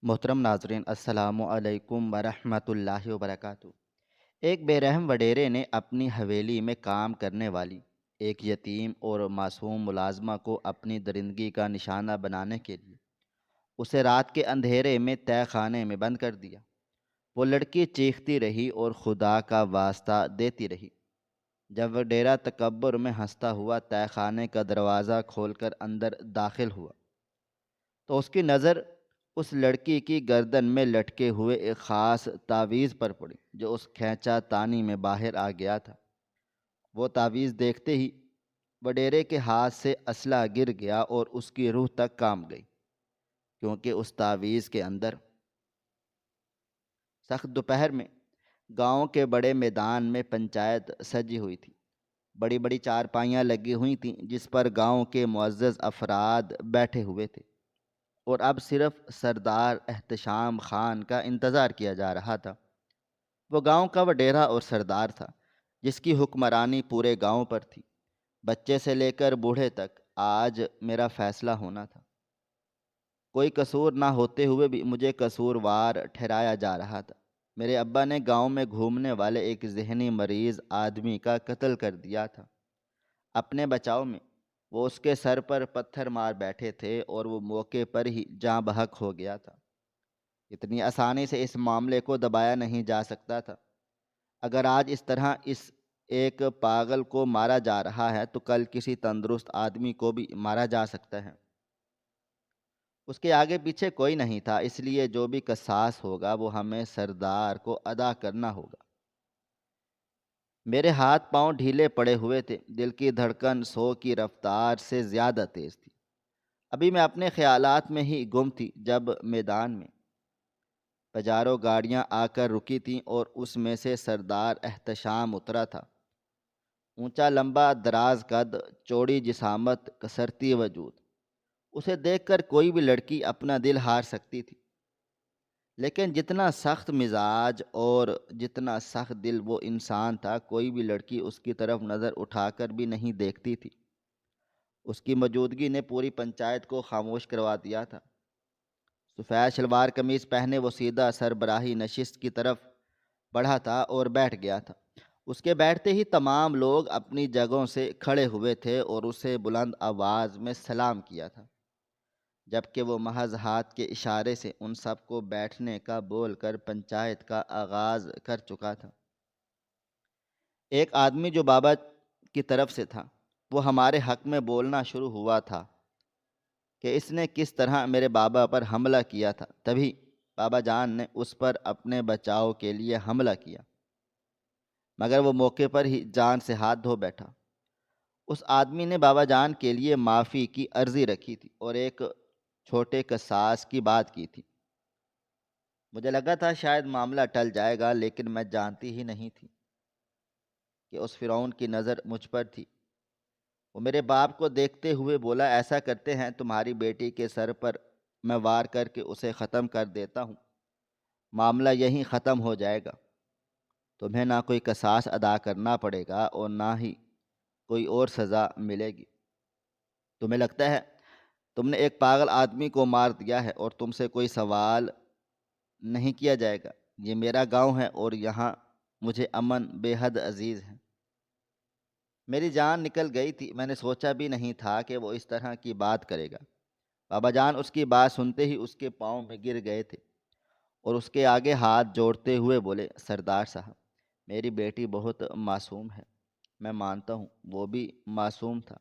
محترم ناظرین، السلام علیکم ورحمۃ اللہ وبرکاتہ۔ ایک بے رحم وڈیرے نے اپنی حویلی میں کام کرنے والی ایک یتیم اور معصوم ملازمہ کو اپنی درندگی کا نشانہ بنانے کے لیے اسے رات کے اندھیرے میں تہہ خانے میں بند کر دیا۔ وہ لڑکی چیختی رہی اور خدا کا واسطہ دیتی رہی۔ جب وڈیرا تکبر میں ہنستا ہوا تہہ خانے کا دروازہ کھول کر اندر داخل ہوا تو اس کی نظر اس لڑکی کی گردن میں لٹکے ہوئے ایک خاص تعویذ پر پڑی جو اس کھینچا تانی میں باہر آ گیا تھا۔ وہ تعویذ دیکھتے ہی وڈیرے کے ہاتھ سے اسلحہ گر گیا اور اس کی روح تک کام گئی، کیونکہ اس تعویذ کے اندر سخت دوپہر میں گاؤں کے بڑے میدان میں پنچایت سجی ہوئی تھی۔ بڑی بڑی چارپائیاں لگی ہوئی تھیں جس پر گاؤں کے معزز افراد بیٹھے ہوئے تھے، اور اب صرف سردار احتشام خان کا انتظار کیا جا رہا تھا۔ وہ گاؤں کا وڈیرا اور سردار تھا جس کی حکمرانی پورے گاؤں پر تھی۔ بچے سے لے کر بوڑھے تک آج میرا فیصلہ ہونا تھا۔ کوئی قصور نہ ہوتے ہوئے بھی مجھے قصوروار ٹھہرایا جا رہا تھا۔ میرے ابا نے گاؤں میں گھومنے والے ایک ذہنی مریض آدمی کا قتل کر دیا تھا۔ اپنے بچاؤ میں وہ اس کے سر پر پتھر مار بیٹھے تھے اور وہ موقع پر ہی جاں بحق ہو گیا تھا۔ اتنی آسانی سے اس معاملے کو دبایا نہیں جا سکتا تھا۔ اگر آج اس طرح اس ایک پاگل کو مارا جا رہا ہے تو کل کسی تندرست آدمی کو بھی مارا جا سکتا ہے۔ اس کے آگے پیچھے کوئی نہیں تھا، اس لیے جو بھی قصاص ہوگا وہ ہمیں سردار کو ادا کرنا ہوگا۔ میرے ہاتھ پاؤں ڈھیلے پڑے ہوئے تھے، دل کی دھڑکن 100 کی رفتار سے زیادہ تیز تھی۔ ابھی میں اپنے خیالات میں ہی گم تھی جب میدان میں پجاروں گاڑیاں آ کر رکی تھیں اور اس میں سے سردار احتشام اترا تھا۔ اونچا لمبا دراز قد، چوڑی جسامت، کسرتی وجود۔ اسے دیکھ کر کوئی بھی لڑکی اپنا دل ہار سکتی تھی، لیکن جتنا سخت مزاج اور جتنا سخت دل وہ انسان تھا، کوئی بھی لڑکی اس کی طرف نظر اٹھا کر بھی نہیں دیکھتی تھی۔ اس کی موجودگی نے پوری پنچایت کو خاموش کروا دیا تھا۔ سفید شلوار قمیض پہنے وہ سیدھا سربراہی نشست کی طرف بڑھا تھا اور بیٹھ گیا تھا۔ اس کے بیٹھتے ہی تمام لوگ اپنی جگہوں سے کھڑے ہوئے تھے اور اسے بلند آواز میں سلام کیا تھا، جبکہ وہ محض ہاتھ کے اشارے سے ان سب کو بیٹھنے کا بول کر پنچایت کا آغاز کر چکا تھا۔ ایک آدمی جو بابا کی طرف سے تھا وہ ہمارے حق میں بولنا شروع ہوا تھا کہ اس نے کس طرح میرے بابا پر حملہ کیا تھا۔ تبھی بابا جان نے اس پر اپنے بچاؤ کے لیے حملہ کیا، مگر وہ موقع پر ہی جان سے ہاتھ دھو بیٹھا۔ اس آدمی نے بابا جان کے لیے معافی کی عرضی رکھی تھی اور ایک چھوٹے قصاص کی بات کی تھی۔ مجھے لگا تھا شاید معاملہ ٹل جائے گا، لیکن میں جانتی ہی نہیں تھی کہ اس فرعون کی نظر مجھ پر تھی۔ وہ میرے باپ کو دیکھتے ہوئے بولا، ایسا کرتے ہیں تمہاری بیٹی کے سر پر میں وار کر کے اسے ختم کر دیتا ہوں، معاملہ یہیں ختم ہو جائے گا۔ تمہیں نہ کوئی قصاص ادا کرنا پڑے گا اور نہ ہی کوئی اور سزا ملے گی۔ تمہیں لگتا ہے تم نے ایک پاگل آدمی کو مار دیا ہے اور تم سے کوئی سوال نہیں کیا جائے گا۔ یہ میرا گاؤں ہے اور یہاں مجھے امن بے حد عزیز ہے۔ میری جان نکل گئی تھی، میں نے سوچا بھی نہیں تھا کہ وہ اس طرح کی بات کرے گا۔ بابا جان اس کی بات سنتے ہی اس کے پاؤں میں گر گئے تھے اور اس کے آگے ہاتھ جوڑتے ہوئے بولے، سردار صاحب، میری بیٹی بہت معصوم ہے۔ میں مانتا ہوں وہ بھی معصوم تھا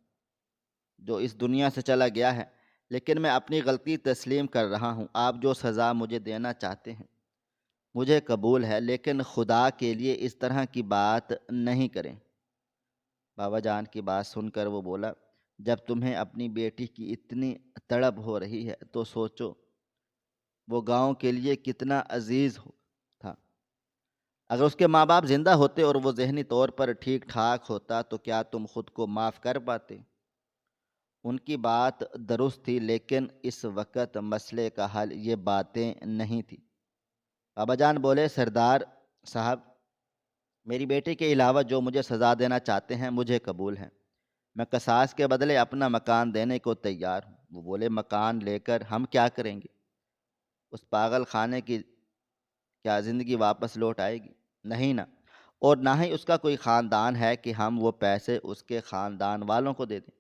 جو اس دنیا سے چلا گیا ہے، لیکن میں اپنی غلطی تسلیم کر رہا ہوں۔ آپ جو سزا مجھے دینا چاہتے ہیں مجھے قبول ہے، لیکن خدا کے لیے اس طرح کی بات نہیں کریں۔ بابا جان کی بات سن کر وہ بولا، جب تمہیں اپنی بیٹی کی اتنی تڑپ ہو رہی ہے تو سوچو وہ گاؤں کے لیے کتنا عزیز تھا۔ اگر اس کے ماں باپ زندہ ہوتے اور وہ ذہنی طور پر ٹھیک ٹھاک ہوتا تو کیا تم خود کو معاف کر پاتے؟ ان کی بات درست تھی، لیکن اس وقت مسئلے کا حل یہ باتیں نہیں تھی۔ بابا جان بولے، سردار صاحب، میری بیٹی کے علاوہ جو مجھے سزا دینا چاہتے ہیں مجھے قبول ہے۔ میں قصاص کے بدلے اپنا مکان دینے کو تیار ہوں۔ وہ بولے، مکان لے کر ہم کیا کریں گے؟ اس پاگل خانے کی کیا زندگی واپس لوٹ آئے گی؟ نہیں نا، اور نہ ہی اس کا کوئی خاندان ہے کہ ہم وہ پیسے اس کے خاندان والوں کو دے دیں۔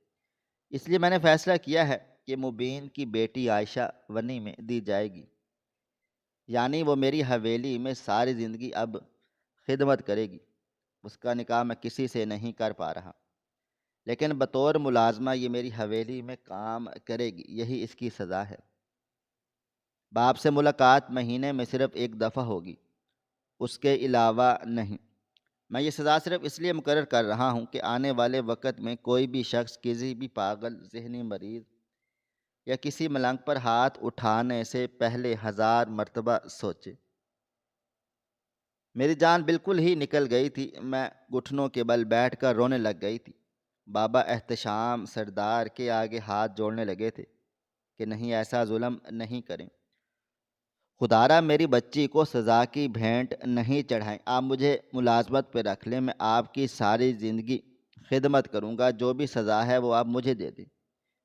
اس لیے میں نے فیصلہ کیا ہے کہ مبین کی بیٹی عائشہ ونی میں دی جائے گی، یعنی وہ میری حویلی میں ساری زندگی اب خدمت کرے گی۔ اس کا نکاح میں کسی سے نہیں کر پا رہا، لیکن بطور ملازمہ یہ میری حویلی میں کام کرے گی، یہی اس کی سزا ہے۔ باپ سے ملاقات مہینے میں صرف ایک دفعہ ہوگی، اس کے علاوہ نہیں۔ میں یہ سزا صرف اس لیے مقرر کر رہا ہوں کہ آنے والے وقت میں کوئی بھی شخص کسی بھی پاگل، ذہنی مریض یا کسی ملنگ پر ہاتھ اٹھانے سے پہلے 1000 مرتبہ سوچے۔ میری جان بالکل ہی نکل گئی تھی، میں گھٹنوں کے بل بیٹھ کر رونے لگ گئی تھی۔ بابا احتشام سردار کے آگے ہاتھ جوڑنے لگے تھے کہ نہیں، ایسا ظلم نہیں کریں، خدارا میری بچی کو سزا کی بھینٹ نہیں چڑھائیں، آپ مجھے ملازمت پہ رکھ لیں، میں آپ کی ساری زندگی خدمت کروں گا، جو بھی سزا ہے وہ آپ مجھے دے دیں،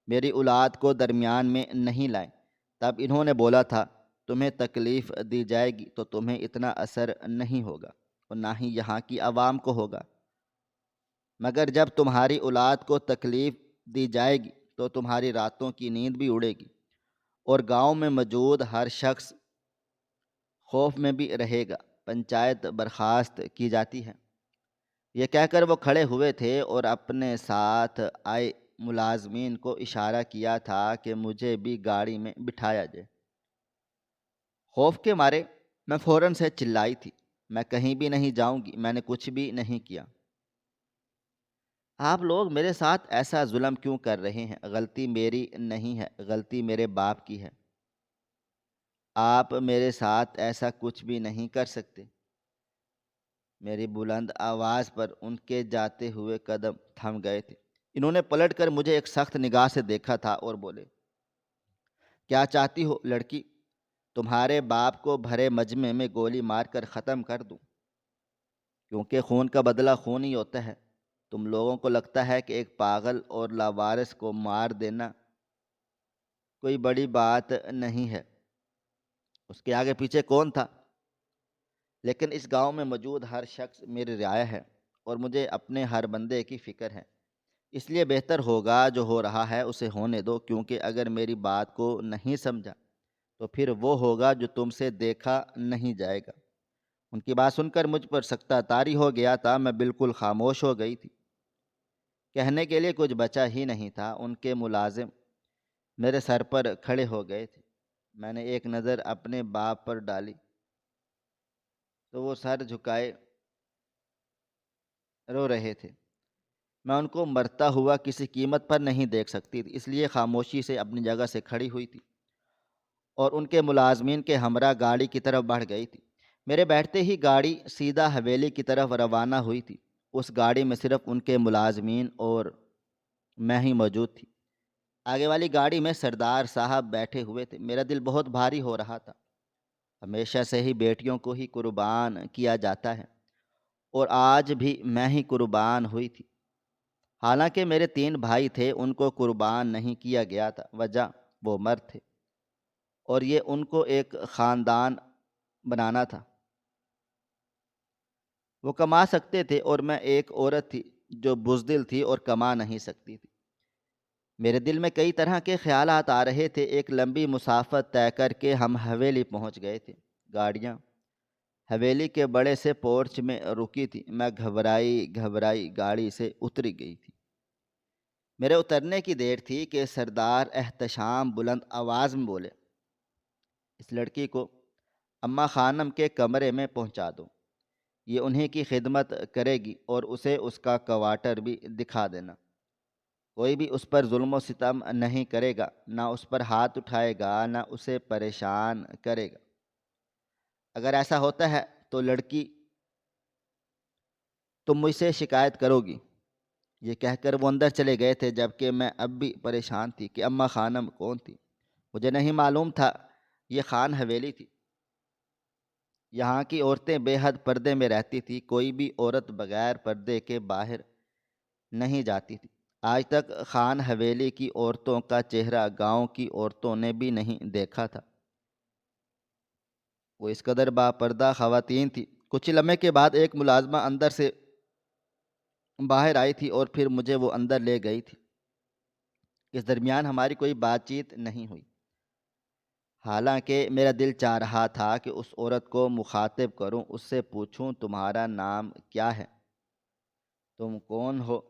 میری اولاد کو درمیان میں نہیں لائیں۔ تب انہوں نے بولا تھا، تمہیں تکلیف دی جائے گی تو تمہیں اتنا اثر نہیں ہوگا اور نہ ہی یہاں کی عوام کو ہوگا، مگر جب تمہاری اولاد کو تکلیف دی جائے گی تو تمہاری راتوں کی نیند بھی اڑے گی اور گاؤں میں موجود ہر شخص خوف میں بھی رہے گا۔ پنچایت برخاست کی جاتی ہے۔ یہ کہہ کر وہ کھڑے ہوئے تھے اور اپنے ساتھ آئے ملازمین کو اشارہ کیا تھا کہ مجھے بھی گاڑی میں بٹھایا جائے۔ خوف کے مارے میں فوراً سے چلائی تھی، میں کہیں بھی نہیں جاؤں گی، میں نے کچھ بھی نہیں کیا۔ آپ لوگ میرے ساتھ ایسا ظلم کیوں کر رہے ہیں؟ غلطی میری نہیں ہے، غلطی میرے باپ کی ہے۔ آپ میرے ساتھ ایسا کچھ بھی نہیں کر سکتے۔ میری بلند آواز پر ان کے جاتے ہوئے قدم تھم گئے تھے۔ انہوں نے پلٹ کر مجھے ایک سخت نگاہ سے دیکھا تھا اور بولے، کیا چاہتی ہو لڑکی؟ تمہارے باپ کو بھرے مجمع میں گولی مار کر ختم کر دوں؟ کیونکہ خون کا بدلہ خون ہی ہوتا ہے۔ تم لوگوں کو لگتا ہے کہ ایک پاگل اور لاوارث کو مار دینا کوئی بڑی بات نہیں ہے۔ اس کے آگے پیچھے کون تھا؟ لیکن اس گاؤں میں موجود ہر شخص میری رعایا ہے اور مجھے اپنے ہر بندے کی فکر ہے، اس لیے بہتر ہوگا جو ہو رہا ہے اسے ہونے دو، کیونکہ اگر میری بات کو نہیں سمجھا تو پھر وہ ہوگا جو تم سے دیکھا نہیں جائے گا۔ ان کی بات سن کر مجھ پر سکتہ طاری ہو گیا تھا، میں بالکل خاموش ہو گئی تھی، کہنے کے لیے کچھ بچا ہی نہیں تھا۔ ان کے ملازم میرے سر پر کھڑے ہو گئے تھے، میں نے ایک نظر اپنے باپ پر ڈالی تو وہ سر جھکائے رو رہے تھے۔ میں ان کو مرتا ہوا کسی قیمت پر نہیں دیکھ سکتی تھی، اس لیے خاموشی سے اپنی جگہ سے کھڑی ہوئی تھی اور ان کے ملازمین کے ہمراہ گاڑی کی طرف بڑھ گئی تھی۔ میرے بیٹھتے ہی گاڑی سیدھا حویلی کی طرف روانہ ہوئی تھی۔ اس گاڑی میں صرف ان کے ملازمین اور میں ہی موجود تھی۔ آگے والی گاڑی میں سردار صاحب بیٹھے ہوئے تھے۔ میرا دل بہت بھاری ہو رہا تھا۔ ہمیشہ سے ہی بیٹیوں کو ہی قربان کیا جاتا ہے اور آج بھی میں ہی قربان ہوئی تھی۔ حالانکہ میرے 3 بھائی تھے، ان کو قربان نہیں کیا گیا تھا، وجہ وہ مرد تھے اور یہ ان کو ایک خاندان بنانا تھا۔ وہ کما سکتے تھے اور میں ایک عورت تھی جو بزدل تھی اور کما نہیں سکتی تھی۔ میرے دل میں کئی طرح کے خیالات آ رہے تھے۔ ایک لمبی مسافت طے کر کے ہم حویلی پہنچ گئے تھے۔ گاڑیاں حویلی کے بڑے سے پورچ میں رکی تھی۔ میں گھبرائی گاڑی سے اتری گئی تھی۔ میرے اترنے کی دیر تھی کہ سردار احتشام بلند آواز میں بولے، اس لڑکی کو اماں خانم کے کمرے میں پہنچا دو، یہ انہی کی خدمت کرے گی اور اسے اس کا کوارٹر بھی دکھا دینا۔ کوئی بھی اس پر ظلم و ستم نہیں کرے گا، نہ اس پر ہاتھ اٹھائے گا، نہ اسے پریشان کرے گا۔ اگر ایسا ہوتا ہے تو لڑکی تم مجھ سے شکایت کرو گی۔ یہ کہہ کر وہ اندر چلے گئے تھے، جبکہ میں اب بھی پریشان تھی کہ اماں خانم کون تھی۔ مجھے نہیں معلوم تھا یہ خان حویلی تھی۔ یہاں کی عورتیں بے حد پردے میں رہتی تھی، کوئی بھی عورت بغیر پردے کے باہر نہیں جاتی تھی۔ آج تک خان حویلی کی عورتوں کا چہرہ گاؤں کی عورتوں نے بھی نہیں دیکھا تھا۔ وہ اس قدر باپردہ خواتین تھی۔ کچھ ہی لمحے کے بعد ایک ملازمہ اندر سے باہر آئی تھی اور پھر مجھے وہ اندر لے گئی تھی۔ اس درمیان ہماری کوئی بات چیت نہیں ہوئی، حالانکہ میرا دل چاہ رہا تھا کہ اس عورت کو مخاطب کروں، اس سے پوچھوں تمہارا نام کیا ہے، تم کون ہو۔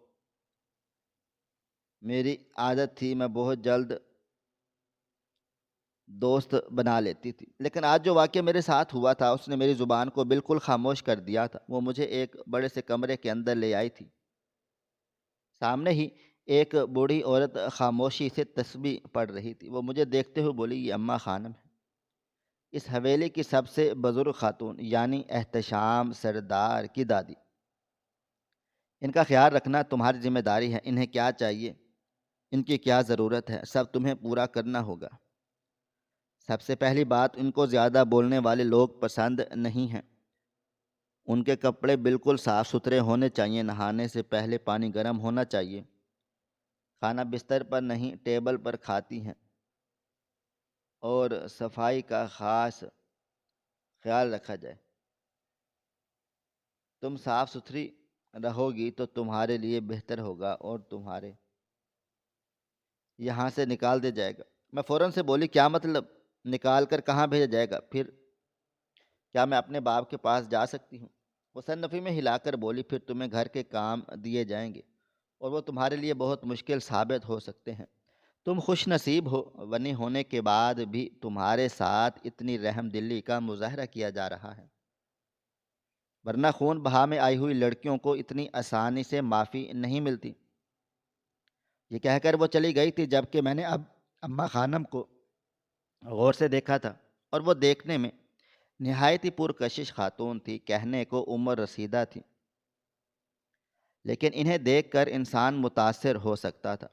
میری عادت تھی میں بہت جلد دوست بنا لیتی تھی، لیکن آج جو واقعہ میرے ساتھ ہوا تھا اس نے میری زبان کو بالکل خاموش کر دیا تھا۔ وہ مجھے ایک بڑے سے کمرے کے اندر لے آئی تھی۔ سامنے ہی ایک بوڑھی عورت خاموشی سے تسبیح پڑھ رہی تھی۔ وہ مجھے دیکھتے ہوئے بولی، یہ اماں خانم ہے، اس حویلی کی سب سے بزرگ خاتون، یعنی احتشام سردار کی دادی۔ ان کا خیال رکھنا تمہاری ذمہ داری ہے۔ انہیں کیا چاہیے، ان کی کیا ضرورت ہے، سب تمہیں پورا کرنا ہوگا۔ سب سے پہلی بات، ان کو زیادہ بولنے والے لوگ پسند نہیں ہیں۔ ان کے کپڑے بالکل صاف ستھرے ہونے چاہیے، نہانے سے پہلے پانی گرم ہونا چاہیے، کھانا بستر پر نہیں ٹیبل پر کھاتی ہیں، اور صفائی کا خاص خیال رکھا جائے۔ تم صاف ستھری رہو گی تو تمہارے لیے بہتر ہوگا اور تمہارے یہاں سے نکال دیا جائے گا۔ میں فوراً سے بولی، کیا مطلب؟ نکال کر کہاں بھیجا جائے گا؟ پھر کیا میں اپنے باپ کے پاس جا سکتی ہوں؟ وہ سر نفی میں ہلا کر بولی، پھر تمہیں گھر کے کام دیے جائیں گے اور وہ تمہارے لیے بہت مشکل ثابت ہو سکتے ہیں۔ تم خوش نصیب ہو، غنی ہونے کے بعد بھی تمہارے ساتھ اتنی رحم دلی کا مظاہرہ کیا جا رہا ہے، ورنہ خون بہا میں آئی ہوئی لڑکیوں کو اتنی آسانی سے معافی نہیں ملتی۔ یہ کہہ کر وہ چلی گئی تھی، جبکہ میں نے اب اماں خانم کو غور سے دیکھا تھا، اور وہ دیکھنے میں نہایت ہی پرکشش خاتون تھی، کہنے کو عمر رسیدہ تھی، لیکن انہیں دیکھ کر انسان متاثر ہو سکتا تھا۔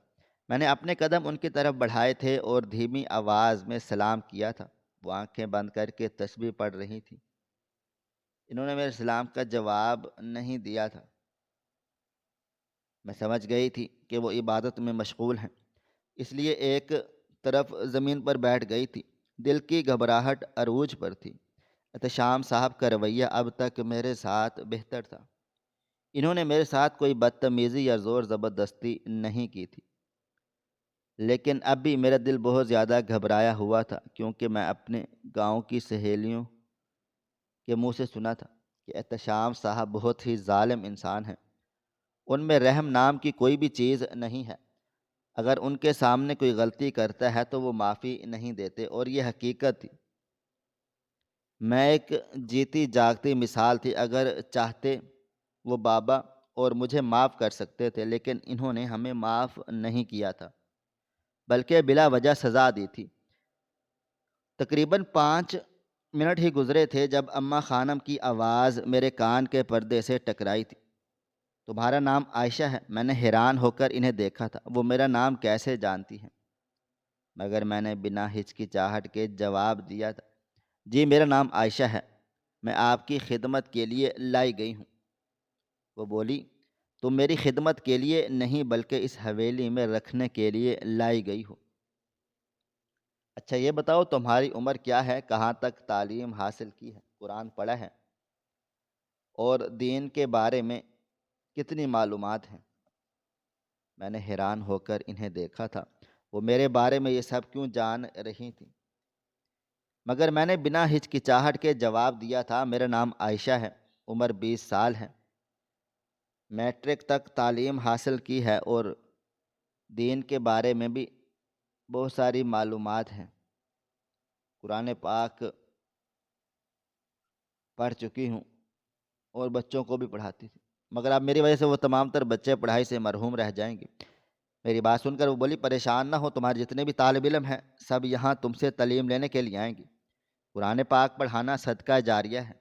میں نے اپنے قدم ان کی طرف بڑھائے تھے اور دھیمی آواز میں سلام کیا تھا۔ وہ آنکھیں بند کر کے تسبیح پڑھ رہی تھی۔ انہوں نے میرے سلام کا جواب نہیں دیا تھا۔ میں سمجھ گئی تھی کہ وہ عبادت میں مشغول ہیں، اس لیے ایک طرف زمین پر بیٹھ گئی تھی۔ دل کی گھبراہٹ عروج پر تھی۔ احتشام صاحب کا رویہ اب تک میرے ساتھ بہتر تھا۔ انہوں نے میرے ساتھ کوئی بدتمیزی یا زور زبردستی نہیں کی تھی، لیکن اب بھی میرا دل بہت زیادہ گھبرایا ہوا تھا، کیونکہ میں اپنے گاؤں کی سہیلیوں کے منہ سے سنا تھا کہ احتشام صاحب بہت ہی ظالم انسان ہیں۔ ان میں رحم نام کی کوئی بھی چیز نہیں ہے۔ اگر ان کے سامنے کوئی غلطی کرتا ہے تو وہ معافی نہیں دیتے، اور یہ حقیقت تھی۔ میں ایک جیتی جاگتی مثال تھی۔ اگر چاہتے وہ بابا اور مجھے معاف کر سکتے تھے، لیکن انہوں نے ہمیں معاف نہیں کیا تھا، بلکہ بلا وجہ سزا دی تھی۔ تقریباً 5 منٹ ہی گزرے تھے جب اماں خانم کی آواز میرے کان کے پردے سے ٹکرائی تھی۔ تمہارا نام عائشہ ہے؟ میں نے حیران ہو کر انہیں دیکھا تھا۔ وہ میرا نام کیسے جانتی ہیں؟ مگر میں نے بنا ہچکچاہٹ کے جواب دیا تھا، جی میرا نام عائشہ ہے، میں آپ کی خدمت کے لیے لائی گئی ہوں۔ وہ بولی، تم میری خدمت کے لیے نہیں بلکہ اس حویلی میں رکھنے کے لیے لائی گئی ہو۔ اچھا یہ بتاؤ تمہاری عمر کیا ہے، کہاں تک تعلیم حاصل کی ہے، قرآن پڑھا ہے، اور دین کے بارے میں کتنی معلومات ہیں؟ میں نے حیران ہو کر انہیں دیکھا تھا، وہ میرے بارے میں یہ سب کیوں جان رہی تھیں؟ مگر میں نے بنا ہچکچاہٹ کے جواب دیا تھا، میرا نام عائشہ ہے، عمر 20 سال ہے، میٹرک تک تعلیم حاصل کی ہے، اور دین کے بارے میں بھی بہت ساری معلومات ہیں، قرآن پاک پڑھ چکی ہوں اور بچوں کو بھی پڑھاتی تھی، مگر اب میری وجہ سے وہ تمام تر بچے پڑھائی سے محروم رہ جائیں گے۔ میری بات سن کر وہ بولی، پریشان نہ ہو، تمہارے جتنے بھی طالب علم ہیں سب یہاں تم سے تعلیم لینے کے لیے آئیں گے۔ قرآن پاک پڑھانا صدقہ جاریہ ہے۔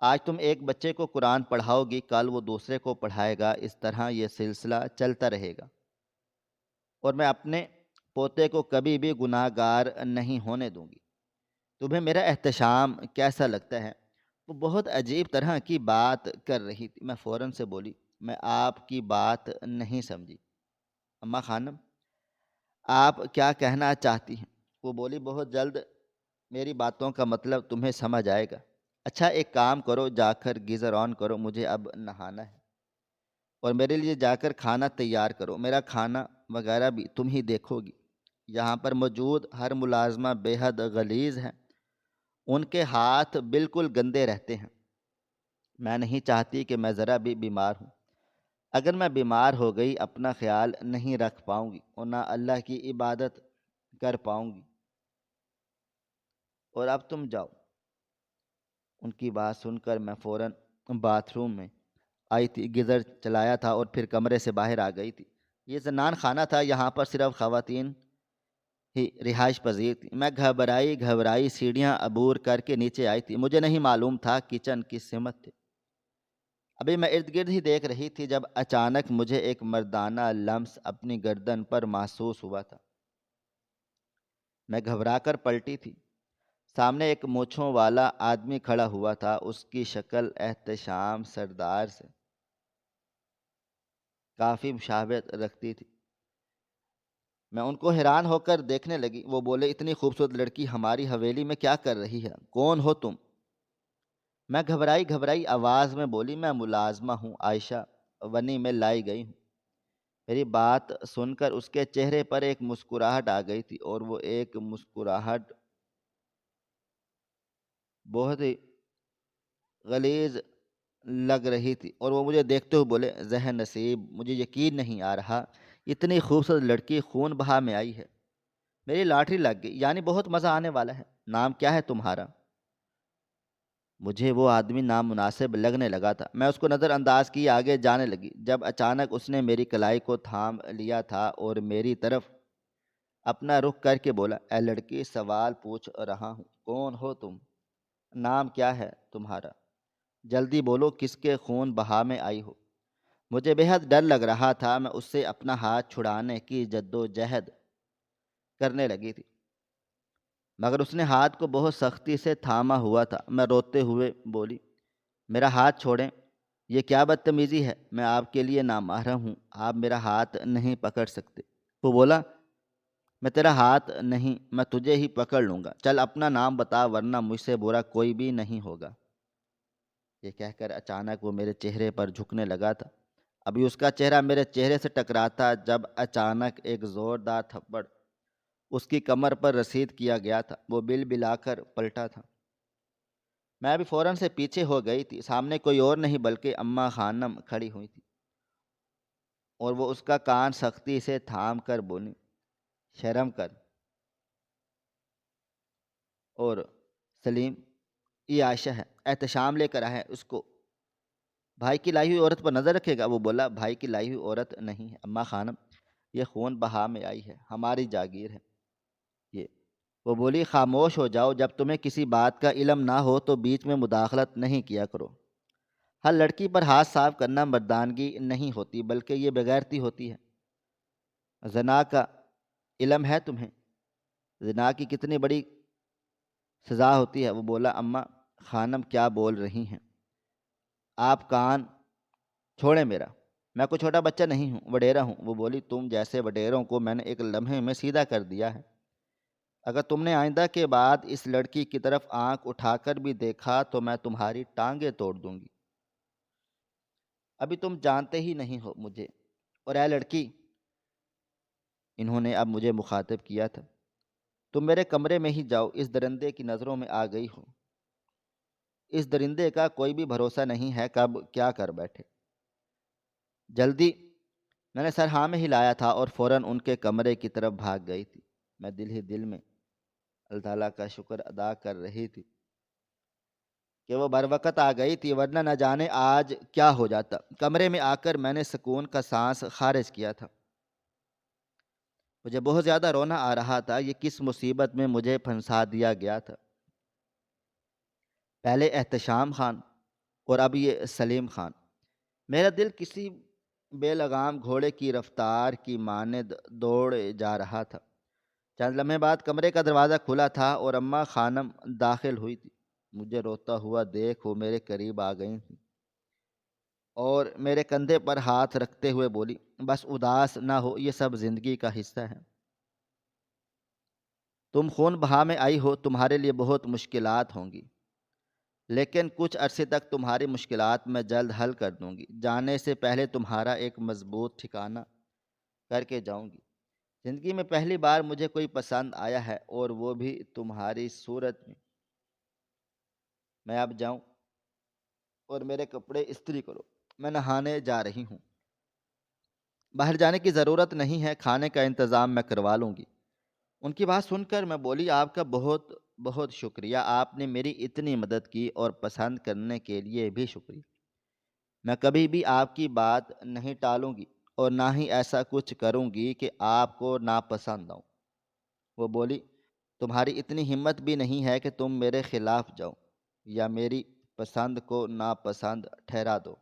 آج تم ایک بچے کو قرآن پڑھاؤ گی، کل وہ دوسرے کو پڑھائے گا، اس طرح یہ سلسلہ چلتا رہے گا، اور میں اپنے پوتے کو کبھی بھی گناہ گار نہیں ہونے دوں گی۔ تمہیں میرا احتشام کیسا لگتا ہے؟ وہ بہت عجیب طرح کی بات کر رہی تھی۔ میں فوراً سے بولی، میں آپ کی بات نہیں سمجھی۔ اماں خانم، آپ کیا کہنا چاہتی ہیں؟ وہ بولی، بہت جلد میری باتوں کا مطلب تمہیں سمجھ آئے گا۔ اچھا ایک کام کرو، جا کر گیزر آن کرو، مجھے اب نہانا ہے، اور میرے لیے جا کر کھانا تیار کرو۔ میرا کھانا وغیرہ بھی تم ہی دیکھو گی۔ یہاں پر موجود ہر ملازمہ بے حد غلیظ ہے، ان کے ہاتھ بالکل گندے رہتے ہیں۔ میں نہیں چاہتی کہ میں ذرا بھی بیمار ہوں۔ اگر میں بیمار ہو گئی اپنا خیال نہیں رکھ پاؤں گی اور نہ اللہ کی عبادت کر پاؤں گی، اور اب تم جاؤ۔ ان کی بات سن کر میں فوراً باتھ روم میں آئی تھی، گیزر چلایا تھا اور پھر کمرے سے باہر آ گئی تھی۔ یہ زنان خانہ تھا، یہاں پر صرف خواتین ہی رہائش پذیر تھی۔ میں گھبرائی سیڑھیاں عبور کر کے نیچے آئی تھی۔ مجھے نہیں معلوم تھا کچن کس سمت تھے۔ ابھی میں ارد گرد ہی دیکھ رہی تھی جب اچانک مجھے ایک مردانہ لمس اپنی گردن پر محسوس ہوا تھا۔ میں گھبرا کر پلٹی تھی۔ سامنے ایک مونچھوں والا آدمی کھڑا ہوا تھا، اس کی شکل احتشام سردار سے کافی مشابہت رکھتی تھی۔ میں ان کو حیران ہو کر دیکھنے لگی۔ وہ بولے، اتنی خوبصورت لڑکی ہماری حویلی میں کیا کر رہی ہے؟ کون ہو تم؟ میں گھبرائی آواز میں بولی، میں ملازمہ ہوں، عائشہ ونی میں لائی گئی ہوں۔ میری بات سن کر اس کے چہرے پر ایک مسکراہٹ آ گئی تھی، اور وہ ایک مسکراہٹ بہت ہی غلیظ لگ رہی تھی، اور وہ مجھے دیکھتے ہوئے بولے، ذہن نصیب، مجھے یقین نہیں آ رہا اتنی خوبصورت لڑکی خون بہا میں آئی ہے۔ میری لاٹری لگ گئی، یعنی بہت مزہ آنے والا ہے۔ نام کیا ہے تمہارا؟ مجھے وہ آدمی نامناسب لگنے لگا تھا۔ میں اس کو نظر انداز کی آگے جانے لگی جب اچانک اس نے میری کلائی کو تھام لیا تھا اور میری طرف اپنا رخ کر کے بولا، اے لڑکی، سوال پوچھ رہا ہوں، کون ہو تم؟ نام کیا ہے تمہارا؟ جلدی بولو، کس کے خون بہا میں آئی ہو؟ مجھے بے حد ڈر لگ رہا تھا۔ میں اس سے اپنا ہاتھ چھڑانے کی جدوجہد کرنے لگی تھی، مگر اس نے ہاتھ کو بہت سختی سے تھاما ہوا تھا۔ میں روتے ہوئے بولی، میرا ہاتھ چھوڑیں، یہ کیا بدتمیزی ہے؟ میں آپ کے لیے نامحرم ہوں، آپ میرا ہاتھ نہیں پکڑ سکتے۔ وہ بولا، میں تیرا ہاتھ نہیں، میں تجھے ہی پکڑ لوں گا، چل اپنا نام بتا ورنہ مجھ سے برا کوئی بھی نہیں ہوگا۔ یہ کہہ کر اچانک وہ میرے چہرے پر جھکنے لگا تھا۔ ابھی اس کا چہرہ میرے چہرے سے ٹکراتا جب اچانک ایک زوردار تھپڑ اس کی کمر پر رسید کیا گیا تھا۔ وہ بل بلا کر پلٹا تھا۔ میں ابھی فوراً سے پیچھے ہو گئی تھی۔ سامنے کوئی اور نہیں بلکہ اماں خانم کھڑی ہوئی تھی، اور وہ اس کا کان سختی سے تھام کر بولی، شرم کر، اور سلیم، یہ عائشہ ہے، احتشام لے کر آیا ہے، اس کو بھائی کی لائی ہوئی عورت پر نظر رکھے گا۔ وہ بولا، بھائی کی لائی ہوئی عورت نہیں ہے اماں خانم، یہ خون بہا میں آئی ہے، ہماری جاگیر ہے یہ۔ وہ بولی، خاموش ہو جاؤ، جب تمہیں کسی بات کا علم نہ ہو تو بیچ میں مداخلت نہیں کیا کرو۔ ہر لڑکی پر ہاتھ صاف کرنا مردانگی نہیں ہوتی بلکہ یہ بغیرتی ہوتی ہے۔ زنا کا علم ہے تمہیں؟ زنا کی کتنی بڑی سزا ہوتی ہے؟ وہ بولا، اماں خانم کیا بول رہی ہیں آپ؟ کان چھوڑیں میرا، میں کوئی چھوٹا بچہ نہیں ہوں، وڈیرا ہوں۔ وہ بولی، تم جیسے وڈیروں کو میں نے ایک لمحے میں سیدھا کر دیا ہے۔ اگر تم نے آئندہ کے بعد اس لڑکی کی طرف آنکھ اٹھا کر بھی دیکھا تو میں تمہاری ٹانگیں توڑ دوں گی۔ ابھی تم جانتے ہی نہیں ہو مجھے، اور اے لڑکی، انہوں نے اب مجھے مخاطب کیا تھا، تم میرے کمرے میں ہی جاؤ، اس درندے کی نظروں میں آ گئی ہو۔ اس درندے کا کوئی بھی بھروسہ نہیں ہے، کب کیا کر بیٹھے۔ جلدی۔ میں نے سر ہاں میں ہلایا تھا اور فوراً ان کے کمرے کی طرف بھاگ گئی تھی۔ میں دل ہی دل میں اللہ تعالیٰ کا شکر ادا کر رہی تھی کہ وہ بروقت آ گئی تھی، ورنہ نہ جانے آج کیا ہو جاتا۔ کمرے میں آ کر میں نے سکون کا سانس خارج کیا تھا۔ مجھے بہت زیادہ رونا آ رہا تھا، یہ کس مصیبت میں مجھے پھنسا دیا گیا تھا۔ پہلے احتشام خان اور اب یہ سلیم خان۔ میرا دل کسی بے لگام گھوڑے کی رفتار کی مانند دوڑ جا رہا تھا۔ چند لمحے بعد کمرے کا دروازہ کھلا تھا اور اماں خانم داخل ہوئی تھی۔ مجھے روتا ہوا دیکھ وہ میرے قریب آ گئی تھیں اور میرے کندھے پر ہاتھ رکھتے ہوئے بولی، بس اداس نہ ہو، یہ سب زندگی کا حصہ ہے۔ تم خون بہا میں آئی ہو، تمہارے لیے بہت مشکلات ہوں گی، لیکن کچھ عرصے تک تمہاری مشکلات میں جلد حل کر دوں گی۔ جانے سے پہلے تمہارا ایک مضبوط ٹھکانہ کر کے جاؤں گی۔ زندگی میں پہلی بار مجھے کوئی پسند آیا ہے، اور وہ بھی تمہاری صورت میں۔ میں اب جاؤں اور میرے کپڑے استری کرو، میں نہانے جا رہی ہوں۔ باہر جانے کی ضرورت نہیں ہے، کھانے کا انتظام میں کروا لوں گی۔ ان کی بات سن کر میں بولی، آپ کا بہت بہت شکریہ، آپ نے میری اتنی مدد کی، اور پسند کرنے کے لیے بھی شکریہ۔ میں کبھی بھی آپ کی بات نہیں ٹالوں گی، اور نہ ہی ایسا کچھ کروں گی کہ آپ کو ناپسند آؤں۔ وہ بولی، تمہاری اتنی ہمت بھی نہیں ہے کہ تم میرے خلاف جاؤ یا میری پسند کو ناپسند ٹھہرا دو۔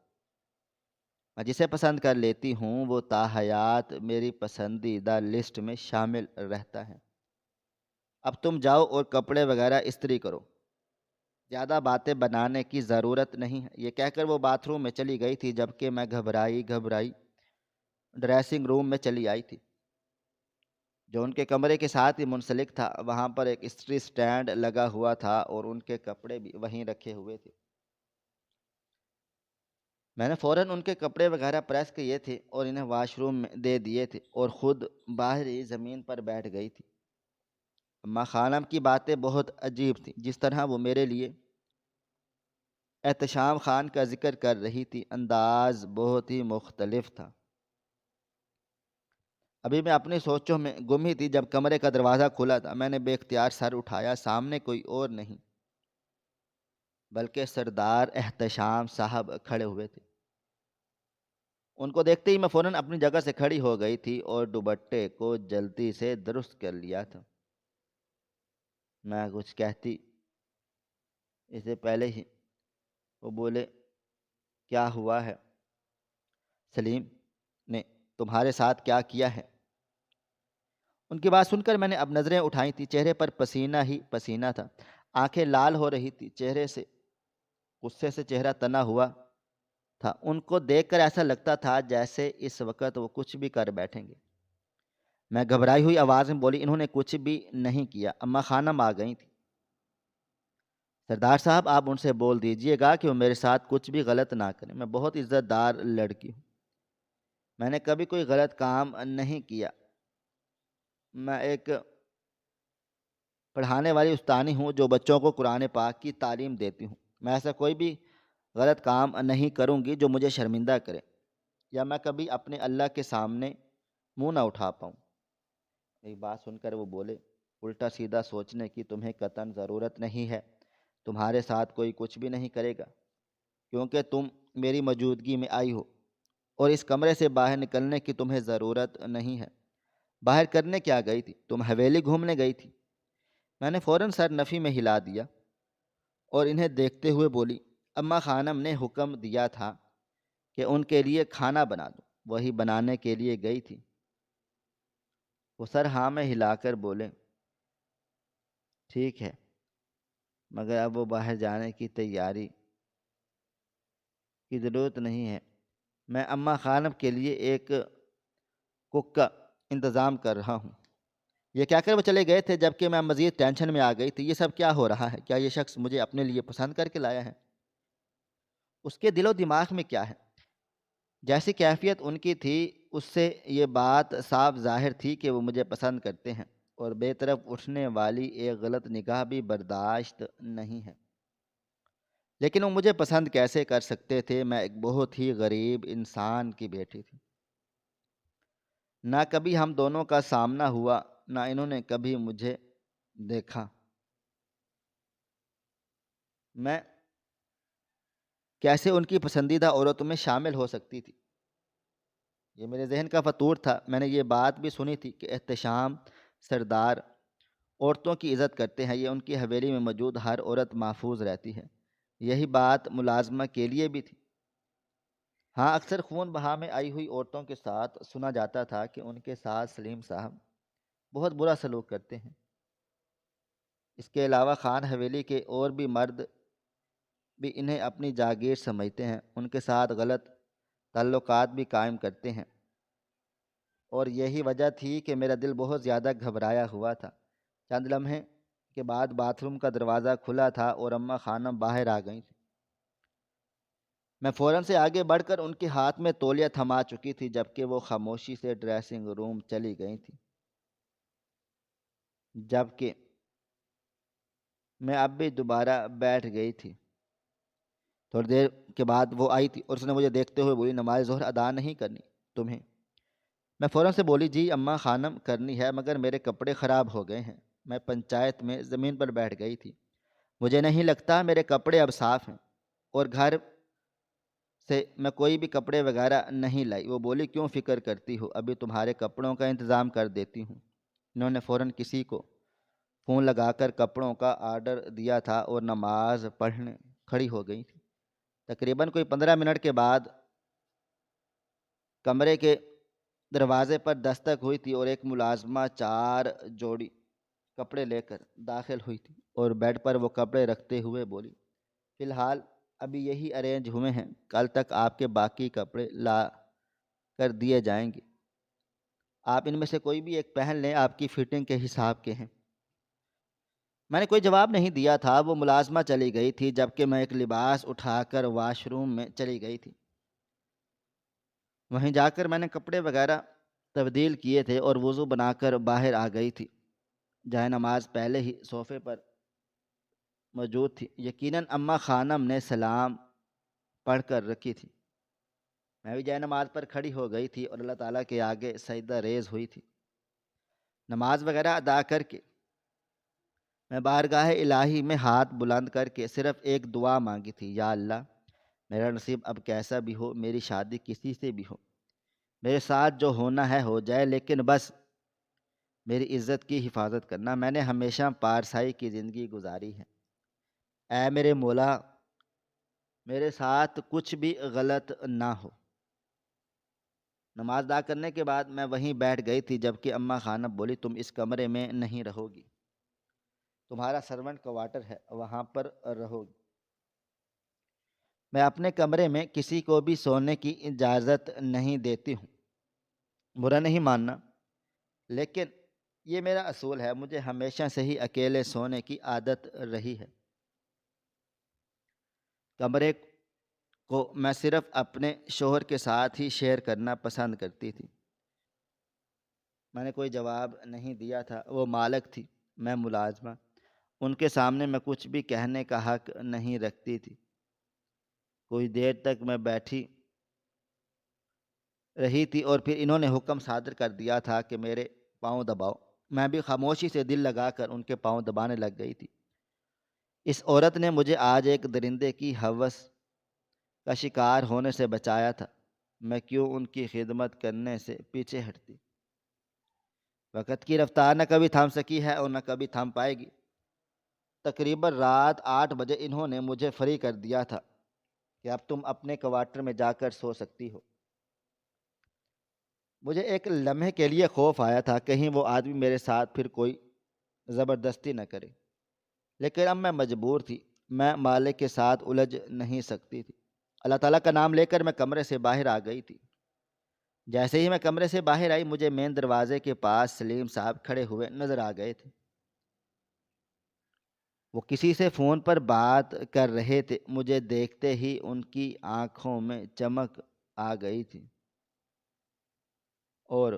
میں جسے پسند کر لیتی ہوں وہ تاحیات میری پسندیدہ لسٹ میں شامل رہتا ہے۔ اب تم جاؤ اور کپڑے وغیرہ استری کرو، زیادہ باتیں بنانے کی ضرورت نہیں ہے۔ یہ کہہ کر وہ باتھ روم میں چلی گئی تھی، جبکہ میں گھبرائی گھبرائی ڈریسنگ روم میں چلی آئی تھی، جو ان کے کمرے کے ساتھ ہی منسلک تھا۔ وہاں پر ایک استری سٹینڈ لگا ہوا تھا، اور ان کے کپڑے بھی وہیں رکھے ہوئے تھے۔ میں نے فوراً ان کے کپڑے وغیرہ پریس کیے تھے اور انہیں واش روم میں دے دیے تھے، اور خود باہر ہی زمین پر بیٹھ گئی تھی۔ اماں خانم کی باتیں بہت عجیب تھیں، جس طرح وہ میرے لیے احتشام خان کا ذکر کر رہی تھی، انداز بہت ہی مختلف تھا۔ ابھی میں اپنی سوچوں میں گم ہی تھی جب کمرے کا دروازہ کھلا تھا۔ میں نے بے اختیار سر اٹھایا، سامنے کوئی اور نہیں بلکہ سردار احتشام صاحب کھڑے ہوئے تھے۔ ان کو دیکھتے ہی میں فوراً اپنی جگہ سے کھڑی ہو گئی تھی اور دوپٹے کو جلدی سے درست کر لیا تھا۔ میں کچھ کہتی اس سے پہلے ہی وہ بولے، کیا ہوا ہے؟ سلیم نے تمہارے ساتھ کیا کیا ہے؟ ان کی بات سن کر میں نے اب نظریں اٹھائی تھی، چہرے پر پسینہ ہی پسینہ تھا، آنکھیں لال ہو رہی تھی، چہرے سے غصے سے چہرہ تنا ہوا تھا۔ ان کو دیکھ کر ایسا لگتا تھا جیسے اس وقت وہ کچھ بھی کر بیٹھیں گے۔ میں گھبرائی ہوئی آواز میں بولی، انہوں نے کچھ بھی نہیں کیا، اماں خانم آ گئی تھی۔ سردار صاحب، آپ ان سے بول دیجئے گا کہ وہ میرے ساتھ کچھ بھی غلط نہ کریں، میں بہت عزت دار لڑکی ہوں، میں نے کبھی کوئی غلط کام نہیں کیا، میں ایک پڑھانے والی استانی ہوں جو بچوں کو قرآن پاک کی تعلیم دیتی ہوں۔ میں ایسا کوئی بھی غلط کام نہیں کروں گی جو مجھے شرمندہ کرے، یا میں کبھی اپنے اللہ کے سامنے منہ نہ اٹھا پاؤں۔ میری بات سن کر وہ بولے، الٹا سیدھا سوچنے کی تمہیں قطعاً ضرورت نہیں ہے، تمہارے ساتھ کوئی کچھ بھی نہیں کرے گا، کیونکہ تم میری موجودگی میں آئی ہو، اور اس کمرے سے باہر نکلنے کی تمہیں ضرورت نہیں ہے۔ باہر کرنے کیا گئی تھی؟ تم حویلی گھومنے گئی تھی؟ میں نے فوراً سر نفی میں ہلا دیا اور انہیں دیکھتے ہوئے بولی، اماں خانم نے حکم دیا تھا کہ ان کے لیے کھانا بنا دو، وہی بنانے کے لیے گئی تھی۔ وہ سر ہاں میں ہلا کر بولے، ٹھیک ہے، مگر اب وہ باہر جانے کی تیاری کی ضرورت نہیں ہے، میں اماں خانم کے لیے ایک کک کا انتظام کر رہا ہوں۔ یہ کہہ کر وہ چلے گئے تھے، جبکہ میں مزید ٹینشن میں آ گئی تھی۔ یہ سب کیا ہو رہا ہے؟ کیا یہ شخص مجھے اپنے لیے پسند کر کے لایا ہے؟ اس کے دل و دماغ میں کیا ہے؟ جیسی کیفیت ان کی تھی، اس سے یہ بات صاف ظاہر تھی کہ وہ مجھے پسند کرتے ہیں، اور بے طرف اٹھنے والی ایک غلط نگاہ بھی برداشت نہیں ہے۔ لیکن وہ مجھے پسند کیسے کر سکتے تھے؟ میں ایک بہت ہی غریب انسان کی بیٹی تھی، نہ کبھی ہم دونوں کا سامنا ہوا، نہ انہوں نے کبھی مجھے دیکھا۔ میں کیسے ان کی پسندیدہ عورتوں میں شامل ہو سکتی تھی؟ یہ میرے ذہن کا فطور تھا۔ میں نے یہ بات بھی سنی تھی کہ احتشام سردار عورتوں کی عزت کرتے ہیں، یہ ان کی حویلی میں موجود ہر عورت محفوظ رہتی ہے۔ یہی بات ملازمہ کے لیے بھی تھی۔ ہاں، اکثر خون بہا میں آئی ہوئی عورتوں کے ساتھ سنا جاتا تھا کہ ان کے ساتھ سلیم صاحب بہت برا سلوک کرتے ہیں۔ اس کے علاوہ خان حویلی کے اور بھی مرد بھی انہیں اپنی جاگیر سمجھتے ہیں، ان کے ساتھ غلط تعلقات بھی قائم کرتے ہیں، اور یہی وجہ تھی کہ میرا دل بہت زیادہ گھبرایا ہوا تھا۔ چند لمحے کے بعد باتھ روم کا دروازہ کھلا تھا اور اماں خانم باہر آ گئی تھیں۔ میں فوراً سے آگے بڑھ کر ان کے ہاتھ میں تولیہ تھما چکی تھی، جبکہ وہ خاموشی سے ڈریسنگ روم چلی گئی تھی۔ جبکہ میں اب بھی دوبارہ بیٹھ گئی تھی۔ تھوڑی دیر کے بعد وہ آئی تھی اور اس نے مجھے دیکھتے ہوئے بولی، نماز ظہر ادا نہیں کرنی تمہیں؟ میں فوراً سے بولی، جی اماں خانم کرنی ہے، مگر میرے کپڑے خراب ہو گئے ہیں۔ میں پنچایت میں زمین پر بیٹھ گئی تھی۔ مجھے نہیں لگتا میرے کپڑے اب صاف ہیں، اور گھر سے میں کوئی بھی کپڑے وغیرہ نہیں لائی۔ وہ بولی، کیوں فکر کرتی ہو، ابھی تمہارے کپڑوں کا انتظام کر دیتی ہوں۔ انہوں نے فوراً کسی کو فون لگا کر کپڑوں کا آرڈر دیا تھا اور نماز پڑھنے کھڑی ہو گئی تھی۔ تقریباً کوئی 15 منٹ کے بعد کمرے کے دروازے پر دستک ہوئی تھی اور ایک ملازمہ 4 جوڑی کپڑے لے کر داخل ہوئی تھی اور بیڈ پر وہ کپڑے رکھتے ہوئے بولی، فی الحال ابھی یہی ارینج ہوئے ہیں، کل تک آپ کے باقی کپڑے لا کر دیے جائیں گے، آپ ان میں سے کوئی بھی ایک پہن لیں، آپ کی فٹنگ کے حساب کے ہیں۔ میں نے کوئی جواب نہیں دیا تھا۔ وہ ملازمہ چلی گئی تھی، جبکہ میں ایک لباس اٹھا کر واش روم میں چلی گئی تھی۔ وہیں جا کر میں نے کپڑے وغیرہ تبدیل کیے تھے اور وضو بنا کر باہر آ گئی تھی۔ جائے نماز پہلے ہی صوفے پر موجود تھی۔ یقیناً اماں خانم نے سلام پڑھ کر رکھی تھی۔ میں بھی جائے نماز پر کھڑی ہو گئی تھی اور اللہ تعالیٰ کے آگے سجدہ ریز ہوئی تھی۔ نماز وغیرہ ادا کر کے میں بارگاہ الہی میں ہاتھ بلند کر کے صرف ایک دعا مانگی تھی، یا اللہ، میرا نصیب اب کیسا بھی ہو، میری شادی کسی سے بھی ہو، میرے ساتھ جو ہونا ہے ہو جائے، لیکن بس میری عزت کی حفاظت کرنا۔ میں نے ہمیشہ پارسائی کی زندگی گزاری ہے، اے میرے مولا، میرے ساتھ کچھ بھی غلط نہ ہو۔ نماز ادا کرنے کے بعد میں وہیں بیٹھ گئی تھی، جبکہ اماں خانم بولی، تم اس کمرے میں نہیں رہو گی، تمہارا سرونٹ کوارٹر ہے، وہاں پر رہو گی۔ میں اپنے کمرے میں کسی کو بھی سونے کی اجازت نہیں دیتی ہوں، برا نہیں ماننا، لیکن یہ میرا اصول ہے، مجھے ہمیشہ سے ہی اکیلے سونے کی عادت رہی ہے۔ کمرے کو میں صرف اپنے شوہر کے ساتھ ہی شیئر کرنا پسند کرتی تھی۔ میں نے کوئی جواب نہیں دیا تھا۔ وہ مالک تھی، میں ملازمہ، ان کے سامنے میں کچھ بھی کہنے کا حق نہیں رکھتی تھی۔ کچھ دیر تک میں بیٹھی رہی تھی اور پھر انہوں نے حکم صادر کر دیا تھا کہ میرے پاؤں دباؤ۔ میں بھی خاموشی سے دل لگا کر ان کے پاؤں دبانے لگ گئی تھی۔ اس عورت نے مجھے آج ایک درندے کی ہوس کا شکار ہونے سے بچایا تھا، میں کیوں ان کی خدمت کرنے سے پیچھے ہٹتی؟ وقت کی رفتار نہ کبھی تھام سکی ہے اور نہ کبھی تھام پائے گی۔ تقریباً رات 8 بجے انہوں نے مجھے فری کر دیا تھا کہ اب تم اپنے کوارٹر میں جا کر سو سکتی ہو۔ مجھے ایک لمحے کے لیے خوف آیا تھا، کہیں وہ آدمی میرے ساتھ پھر کوئی زبردستی نہ کرے، لیکن اب میں مجبور تھی، میں مالک کے ساتھ الجھ نہیں سکتی تھی۔ اللہ تعالیٰ کا نام لے کر میں کمرے سے باہر آ گئی تھی۔ جیسے ہی میں کمرے سے باہر آئی، مجھے مین دروازے کے پاس سلیم صاحب کھڑے ہوئے نظر آ گئے تھے۔ وہ کسی سے فون پر بات کر رہے تھے۔ مجھے دیکھتے ہی ان کی آنکھوں میں چمک آ گئی تھی اور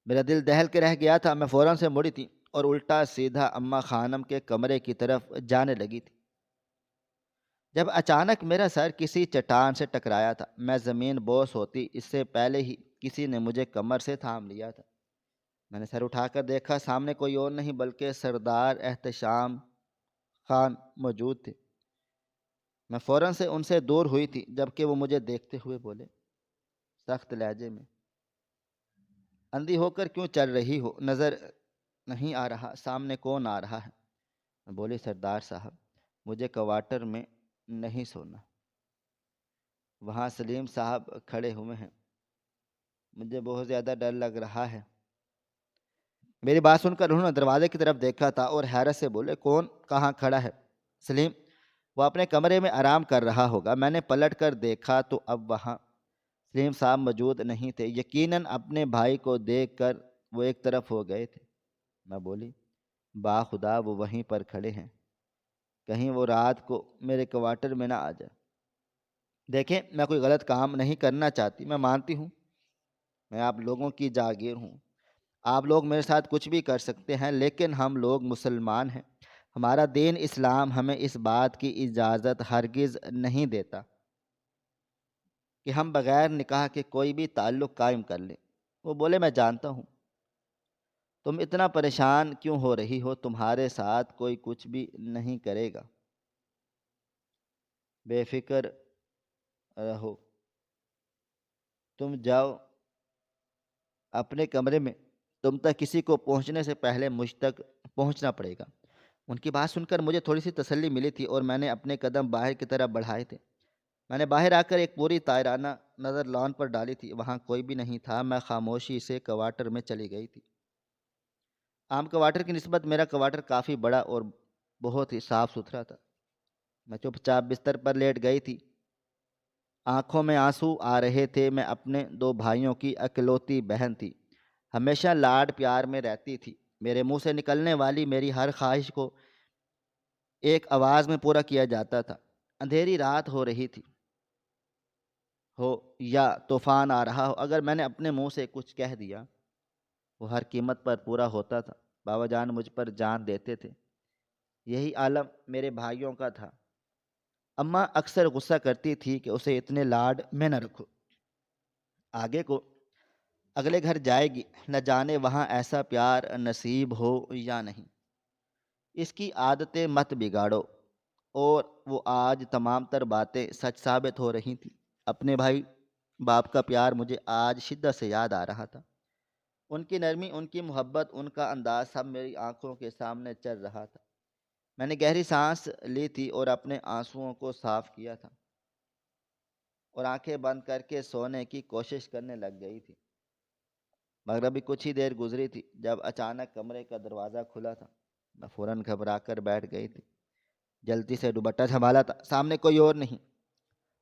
میرا دل دہل کے رہ گیا تھا۔ میں فوراً سے مڑی تھی اور الٹا سیدھا اماں خانم کے کمرے کی طرف جانے لگی تھی، جب اچانک میرا سر کسی چٹان سے ٹکرایا تھا۔ میں زمین بوس ہوتی اس سے پہلے ہی کسی نے مجھے کمر سے تھام لیا تھا۔ میں نے سر اٹھا کر دیکھا، سامنے کوئی اور نہیں بلکہ سردار احتشام خان موجود تھے۔ میں فوراً سے ان سے دور ہوئی تھی، جبکہ وہ مجھے دیکھتے ہوئے بولے سخت لہجے میں، اندھی ہو کر کیوں چل رہی ہو، نظر نہیں آ رہا سامنے کون آ رہا ہے؟ میں بولی، سردار صاحب، مجھے کوارٹر میں نہیں سونا، وہاں سلیم صاحب کھڑے ہوئے ہیں، مجھے بہت زیادہ ڈر لگ رہا ہے۔ میری بات سن کر انہوں نے دروازے کی طرف دیکھا تھا اور حیرت سے بولے، کون کہاں کھڑا ہے؟ سلیم، وہ اپنے کمرے میں آرام کر رہا ہوگا۔ میں نے پلٹ کر دیکھا تو اب وہاں سلیم صاحب موجود نہیں تھے۔ یقیناً اپنے بھائی کو دیکھ کر وہ ایک طرف ہو گئے تھے۔ میں بولی، باخدا وہ وہیں پر کھڑے ہیں، کہیں وہ رات کو میرے کوارٹر میں نہ آ جائے۔ دیکھیں، میں کوئی غلط کام نہیں کرنا چاہتی، میں مانتی ہوں میں آپ لوگوں کی جاگیر ہوں، آپ لوگ میرے ساتھ کچھ بھی کر سکتے ہیں، لیکن ہم لوگ مسلمان ہیں، ہمارا دین اسلام ہمیں اس بات کی اجازت ہرگز نہیں دیتا کہ ہم بغیر نکاح کے کوئی بھی تعلق قائم کر لیں۔ وہ بولے، میں جانتا ہوں تم اتنا پریشان کیوں ہو رہی ہو، تمہارے ساتھ کوئی کچھ بھی نہیں کرے گا، بے فکر رہو، تم جاؤ اپنے کمرے میں، تم تک کسی کو پہنچنے سے پہلے مجھ تک پہنچنا پڑے گا۔ ان کی بات سن کر مجھے تھوڑی سی تسلی ملی تھی اور میں نے اپنے قدم باہر کی طرف بڑھائے تھے۔ میں نے باہر آ کر ایک پوری طائرانہ نظر لان پر ڈالی تھی، وہاں کوئی بھی نہیں تھا۔ میں خاموشی سے کوارٹر میں چلی گئی تھی۔ عام کوارٹر کی نسبت میرا کوارٹر کافی بڑا اور بہت ہی صاف ستھرا تھا۔ میں چپ چاپ بستر پر لیٹ گئی تھی، آنکھوں میں آنسو آ رہے تھے۔ میں اپنے دو بھائیوں کی اکلوتی بہن تھی، ہمیشہ لاڈ پیار میں رہتی تھی۔ میرے منہ سے نکلنے والی میری ہر خواہش کو ایک آواز میں پورا کیا جاتا تھا۔ اندھیری رات ہو رہی تھی ہو یا طوفان آ رہا ہو، اگر میں نے اپنے منہ سے کچھ کہہ دیا وہ ہر قیمت پر پورا ہوتا تھا۔ بابا جان مجھ پر جان دیتے تھے۔ یہی عالم میرے بھائیوں کا تھا۔ اماں اکثر غصہ کرتی تھی کہ اسے اتنے لاڈ میں نہ رکھو، آگے کو اگلے گھر جائے گی، نہ جانے وہاں ایسا پیار نصیب ہو یا نہیں، اس کی عادتیں مت بگاڑو۔ اور وہ آج تمام تر باتیں سچ ثابت ہو رہی تھیں۔ اپنے بھائی باپ کا پیار مجھے آج شدت سے یاد آ رہا تھا۔ ان کی نرمی، ان کی محبت، ان کا انداز سب میری آنکھوں کے سامنے چل رہا تھا۔ میں نے گہری سانس لی تھی اور اپنے آنسوؤں کو صاف کیا تھا اور آنکھیں بند کر کے سونے کی کوشش کرنے لگ گئی تھی۔ مگر ابھی کچھ ہی دیر گزری تھی جب اچانک کمرے کا دروازہ کھلا تھا۔ میں فوراً گھبرا کر بیٹھ گئی تھی، جلدی سے دوپٹہ سنبھالا تھا۔ سامنے کوئی اور نہیں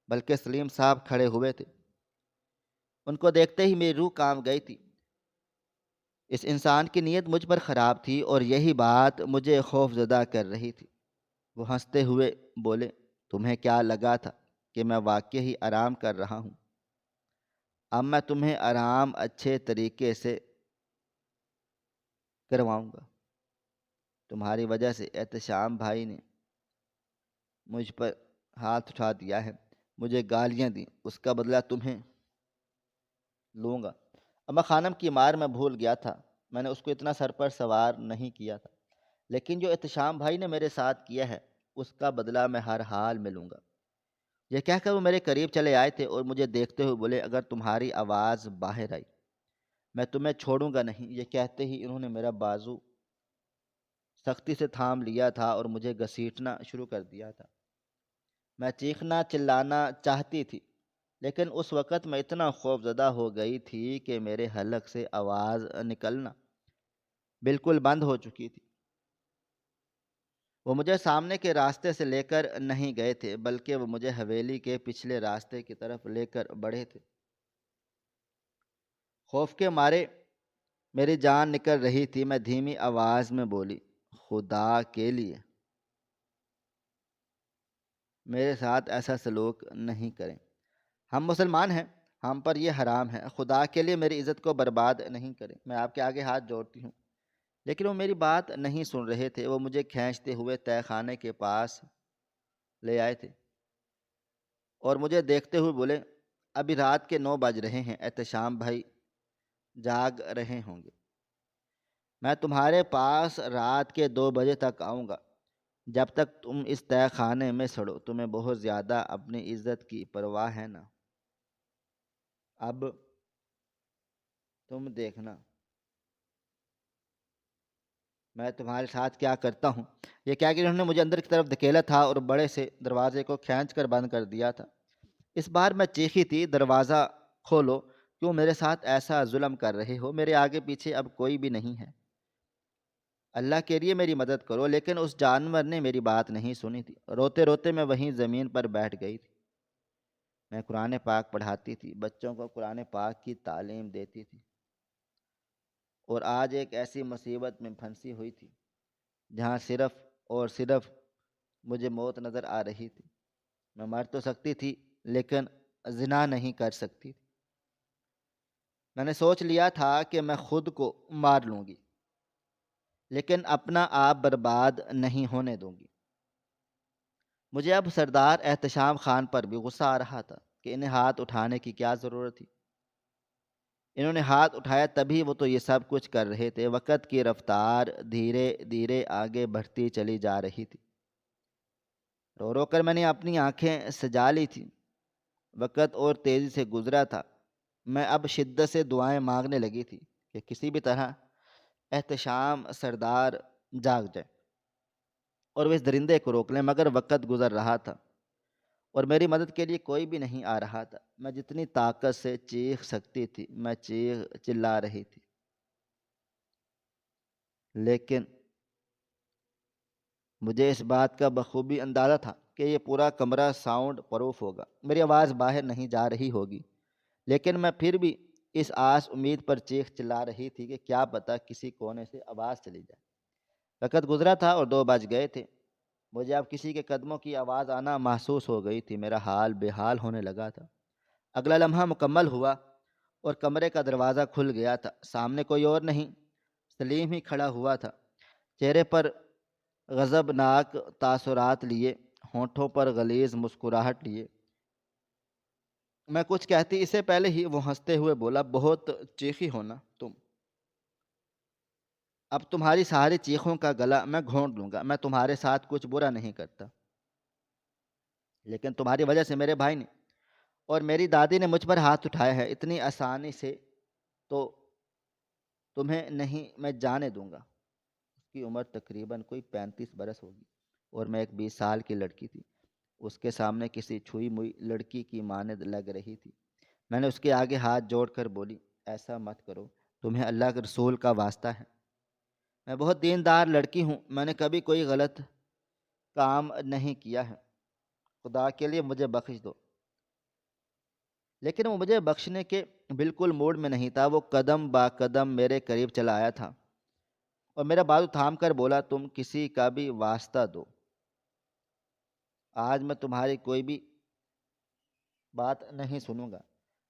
بلکہ سلیم صاحب کھڑے ہوئے تھے۔ ان کو دیکھتے ہی میری روح کانپ گئی تھی۔ اس انسان کی نیت مجھ پر خراب تھی اور یہی بات مجھے خوف زدہ کر رہی تھی۔ وہ ہنستے ہوئے بولے، تمہیں کیا لگا تھا کہ میں واقعی آرام کر رہا ہوں؟ اب میں تمہیں آرام اچھے طریقے سے کرواؤں گا۔ تمہاری وجہ سے احتشام بھائی نے مجھ پر ہاتھ اٹھا دیا ہے، مجھے گالیاں دیں، اس کا بدلہ تمہیں لوں گا۔ اما خانم کی مار میں بھول گیا تھا، میں نے اس کو اتنا سر پر سوار نہیں کیا تھا، لیکن جو احتشام بھائی نے میرے ساتھ کیا ہے اس کا بدلہ میں ہر حال میں لوں گا۔ یہ کہہ کر وہ میرے قریب چلے آئے تھے اور مجھے دیکھتے ہوئے بولے، اگر تمہاری آواز باہر آئی میں تمہیں چھوڑوں گا نہیں۔ یہ کہتے ہی انہوں نے میرا بازو سختی سے تھام لیا تھا اور مجھے گھسیٹنا شروع کر دیا تھا۔ میں چیخنا چلانا چاہتی تھی، لیکن اس وقت میں اتنا خوف زدہ ہو گئی تھی کہ میرے حلق سے آواز نکلنا بالکل بند ہو چکی تھی۔ وہ مجھے سامنے کے راستے سے لے کر نہیں گئے تھے بلکہ وہ مجھے حویلی کے پچھلے راستے کی طرف لے کر بڑھے تھے۔ خوف کے مارے میری جان نکل رہی تھی۔ میں دھیمی آواز میں بولی، خدا کے لیے میرے ساتھ ایسا سلوک نہیں کریں، ہم مسلمان ہیں، ہم پر یہ حرام ہے، خدا کے لیے میری عزت کو برباد نہیں کریں۔ میں آپ کے آگے ہاتھ جوڑتی ہوں۔ لیکن وہ میری بات نہیں سن رہے تھے۔ وہ مجھے کھینچتے ہوئے تہہ خانے کے پاس لے آئے تھے اور مجھے دیکھتے ہوئے بولے، ابھی رات کے 9 بج رہے ہیں، احتشام بھائی جاگ رہے ہوں گے۔ میں تمہارے پاس رات کے 2 بجے تک آؤں گا، جب تک تم اس تہہ خانے میں سڑو۔ تمہیں بہت زیادہ اپنی عزت کی پرواہ ہے نا؟ اب تم دیکھنا میں تمہارے ساتھ کیا کرتا ہوں۔ یہ کہہ کے انہوں نے مجھے اندر کی طرف دھکیلا تھا اور بڑے سے دروازے کو کھینچ کر بند کر دیا تھا۔ اس بار میں چیخی تھی، دروازہ کھولو، کیوں میرے ساتھ ایسا ظلم کر رہے ہو؟ میرے آگے پیچھے اب کوئی بھی نہیں ہے، اللہ کے لیے میری مدد کرو۔ لیکن اس جانور نے میری بات نہیں سنی تھی۔ روتے روتے میں وہیں زمین پر بیٹھ گئی تھی۔ میں قرآن پاک پڑھاتی تھی، بچوں کو قرآن پاک کی تعلیم دیتی تھی اور آج ایک ایسی مصیبت میں پھنسی ہوئی تھی جہاں صرف اور صرف مجھے موت نظر آ رہی تھی۔ میں مر تو سکتی تھی لیکن زنا نہیں کر سکتی تھی۔ میں نے سوچ لیا تھا کہ میں خود کو مار لوں گی لیکن اپنا آپ برباد نہیں ہونے دوں گی۔ مجھے اب سردار احتشام خان پر بھی غصہ آ رہا تھا کہ انہیں ہاتھ اٹھانے کی کیا ضرورت تھی۔ انہوں نے ہاتھ اٹھایا تبھی وہ تو یہ سب کچھ کر رہے تھے۔ وقت کی رفتار دھیرے دھیرے آگے بڑھتی چلی جا رہی تھی۔ رو رو کر میں نے اپنی آنکھیں سجا لی تھی۔ وقت اور تیزی سے گزرا تھا۔ میں اب شدت سے دعائیں مانگنے لگی تھی کہ کسی بھی طرح احتشام سردار جاگ جائے اور وہ اس درندے کو روک لیں، مگر وقت گزر رہا تھا اور میری مدد کے لیے کوئی بھی نہیں آ رہا تھا۔ میں جتنی طاقت سے چیخ سکتی تھی میں چلا رہی تھی، لیکن مجھے اس بات کا بخوبی اندازہ تھا کہ یہ پورا کمرہ ساؤنڈ پروف ہوگا، میری آواز باہر نہیں جا رہی ہوگی، لیکن میں پھر بھی اس آس امید پر چیخ چلا رہی تھی کہ کیا پتہ کسی کونے سے آواز چلی جائے۔ وقت گزرا تھا اور 2 بج گئے تھے۔ مجھے اب کسی کے قدموں کی آواز آنا محسوس ہو گئی تھی۔ میرا حال بے حال ہونے لگا تھا۔ اگلا لمحہ مکمل ہوا اور کمرے کا دروازہ کھل گیا تھا۔ سامنے کوئی اور نہیں، سلیم ہی کھڑا ہوا تھا، چہرے پر غضبناک تاثرات لیے، ہونٹوں پر غلیظ مسکراہٹ لیے۔ میں کچھ کہتی اس سے پہلے ہی وہ ہنستے ہوئے بولا، بہت چیخی ہو نا تم، اب تمہاری ساری چیخوں کا گلا میں گھونٹ لوں گا۔ میں تمہارے ساتھ کچھ برا نہیں کرتا، لیکن تمہاری وجہ سے میرے بھائی نے اور میری دادی نے مجھ پر ہاتھ اٹھایا ہے، اتنی آسانی سے تو تمہیں نہیں میں جانے دوں گا۔ اس کی عمر تقریباً کوئی 35 برس ہوگی اور میں ایک 20 سال کی لڑکی تھی۔ اس کے سامنے کسی چھوئی موئی لڑکی کی مانند لگ رہی تھی۔ میں نے اس کے آگے ہاتھ جوڑ کر بولی، ایسا مت کرو، تمہیں اللہ کے رسول کا واسطہ ہے، میں بہت دیندار لڑکی ہوں، میں نے کبھی کوئی غلط کام نہیں کیا ہے، خدا کے لیے مجھے بخش دو۔ لیکن وہ مجھے بخشنے کے بالکل موڈ میں نہیں تھا۔ وہ قدم با قدم میرے قریب چلا آیا تھا اور میرا بازو تھام کر بولا، تم کسی کا بھی واسطہ دو، آج میں تمہاری کوئی بھی بات نہیں سنوں گا،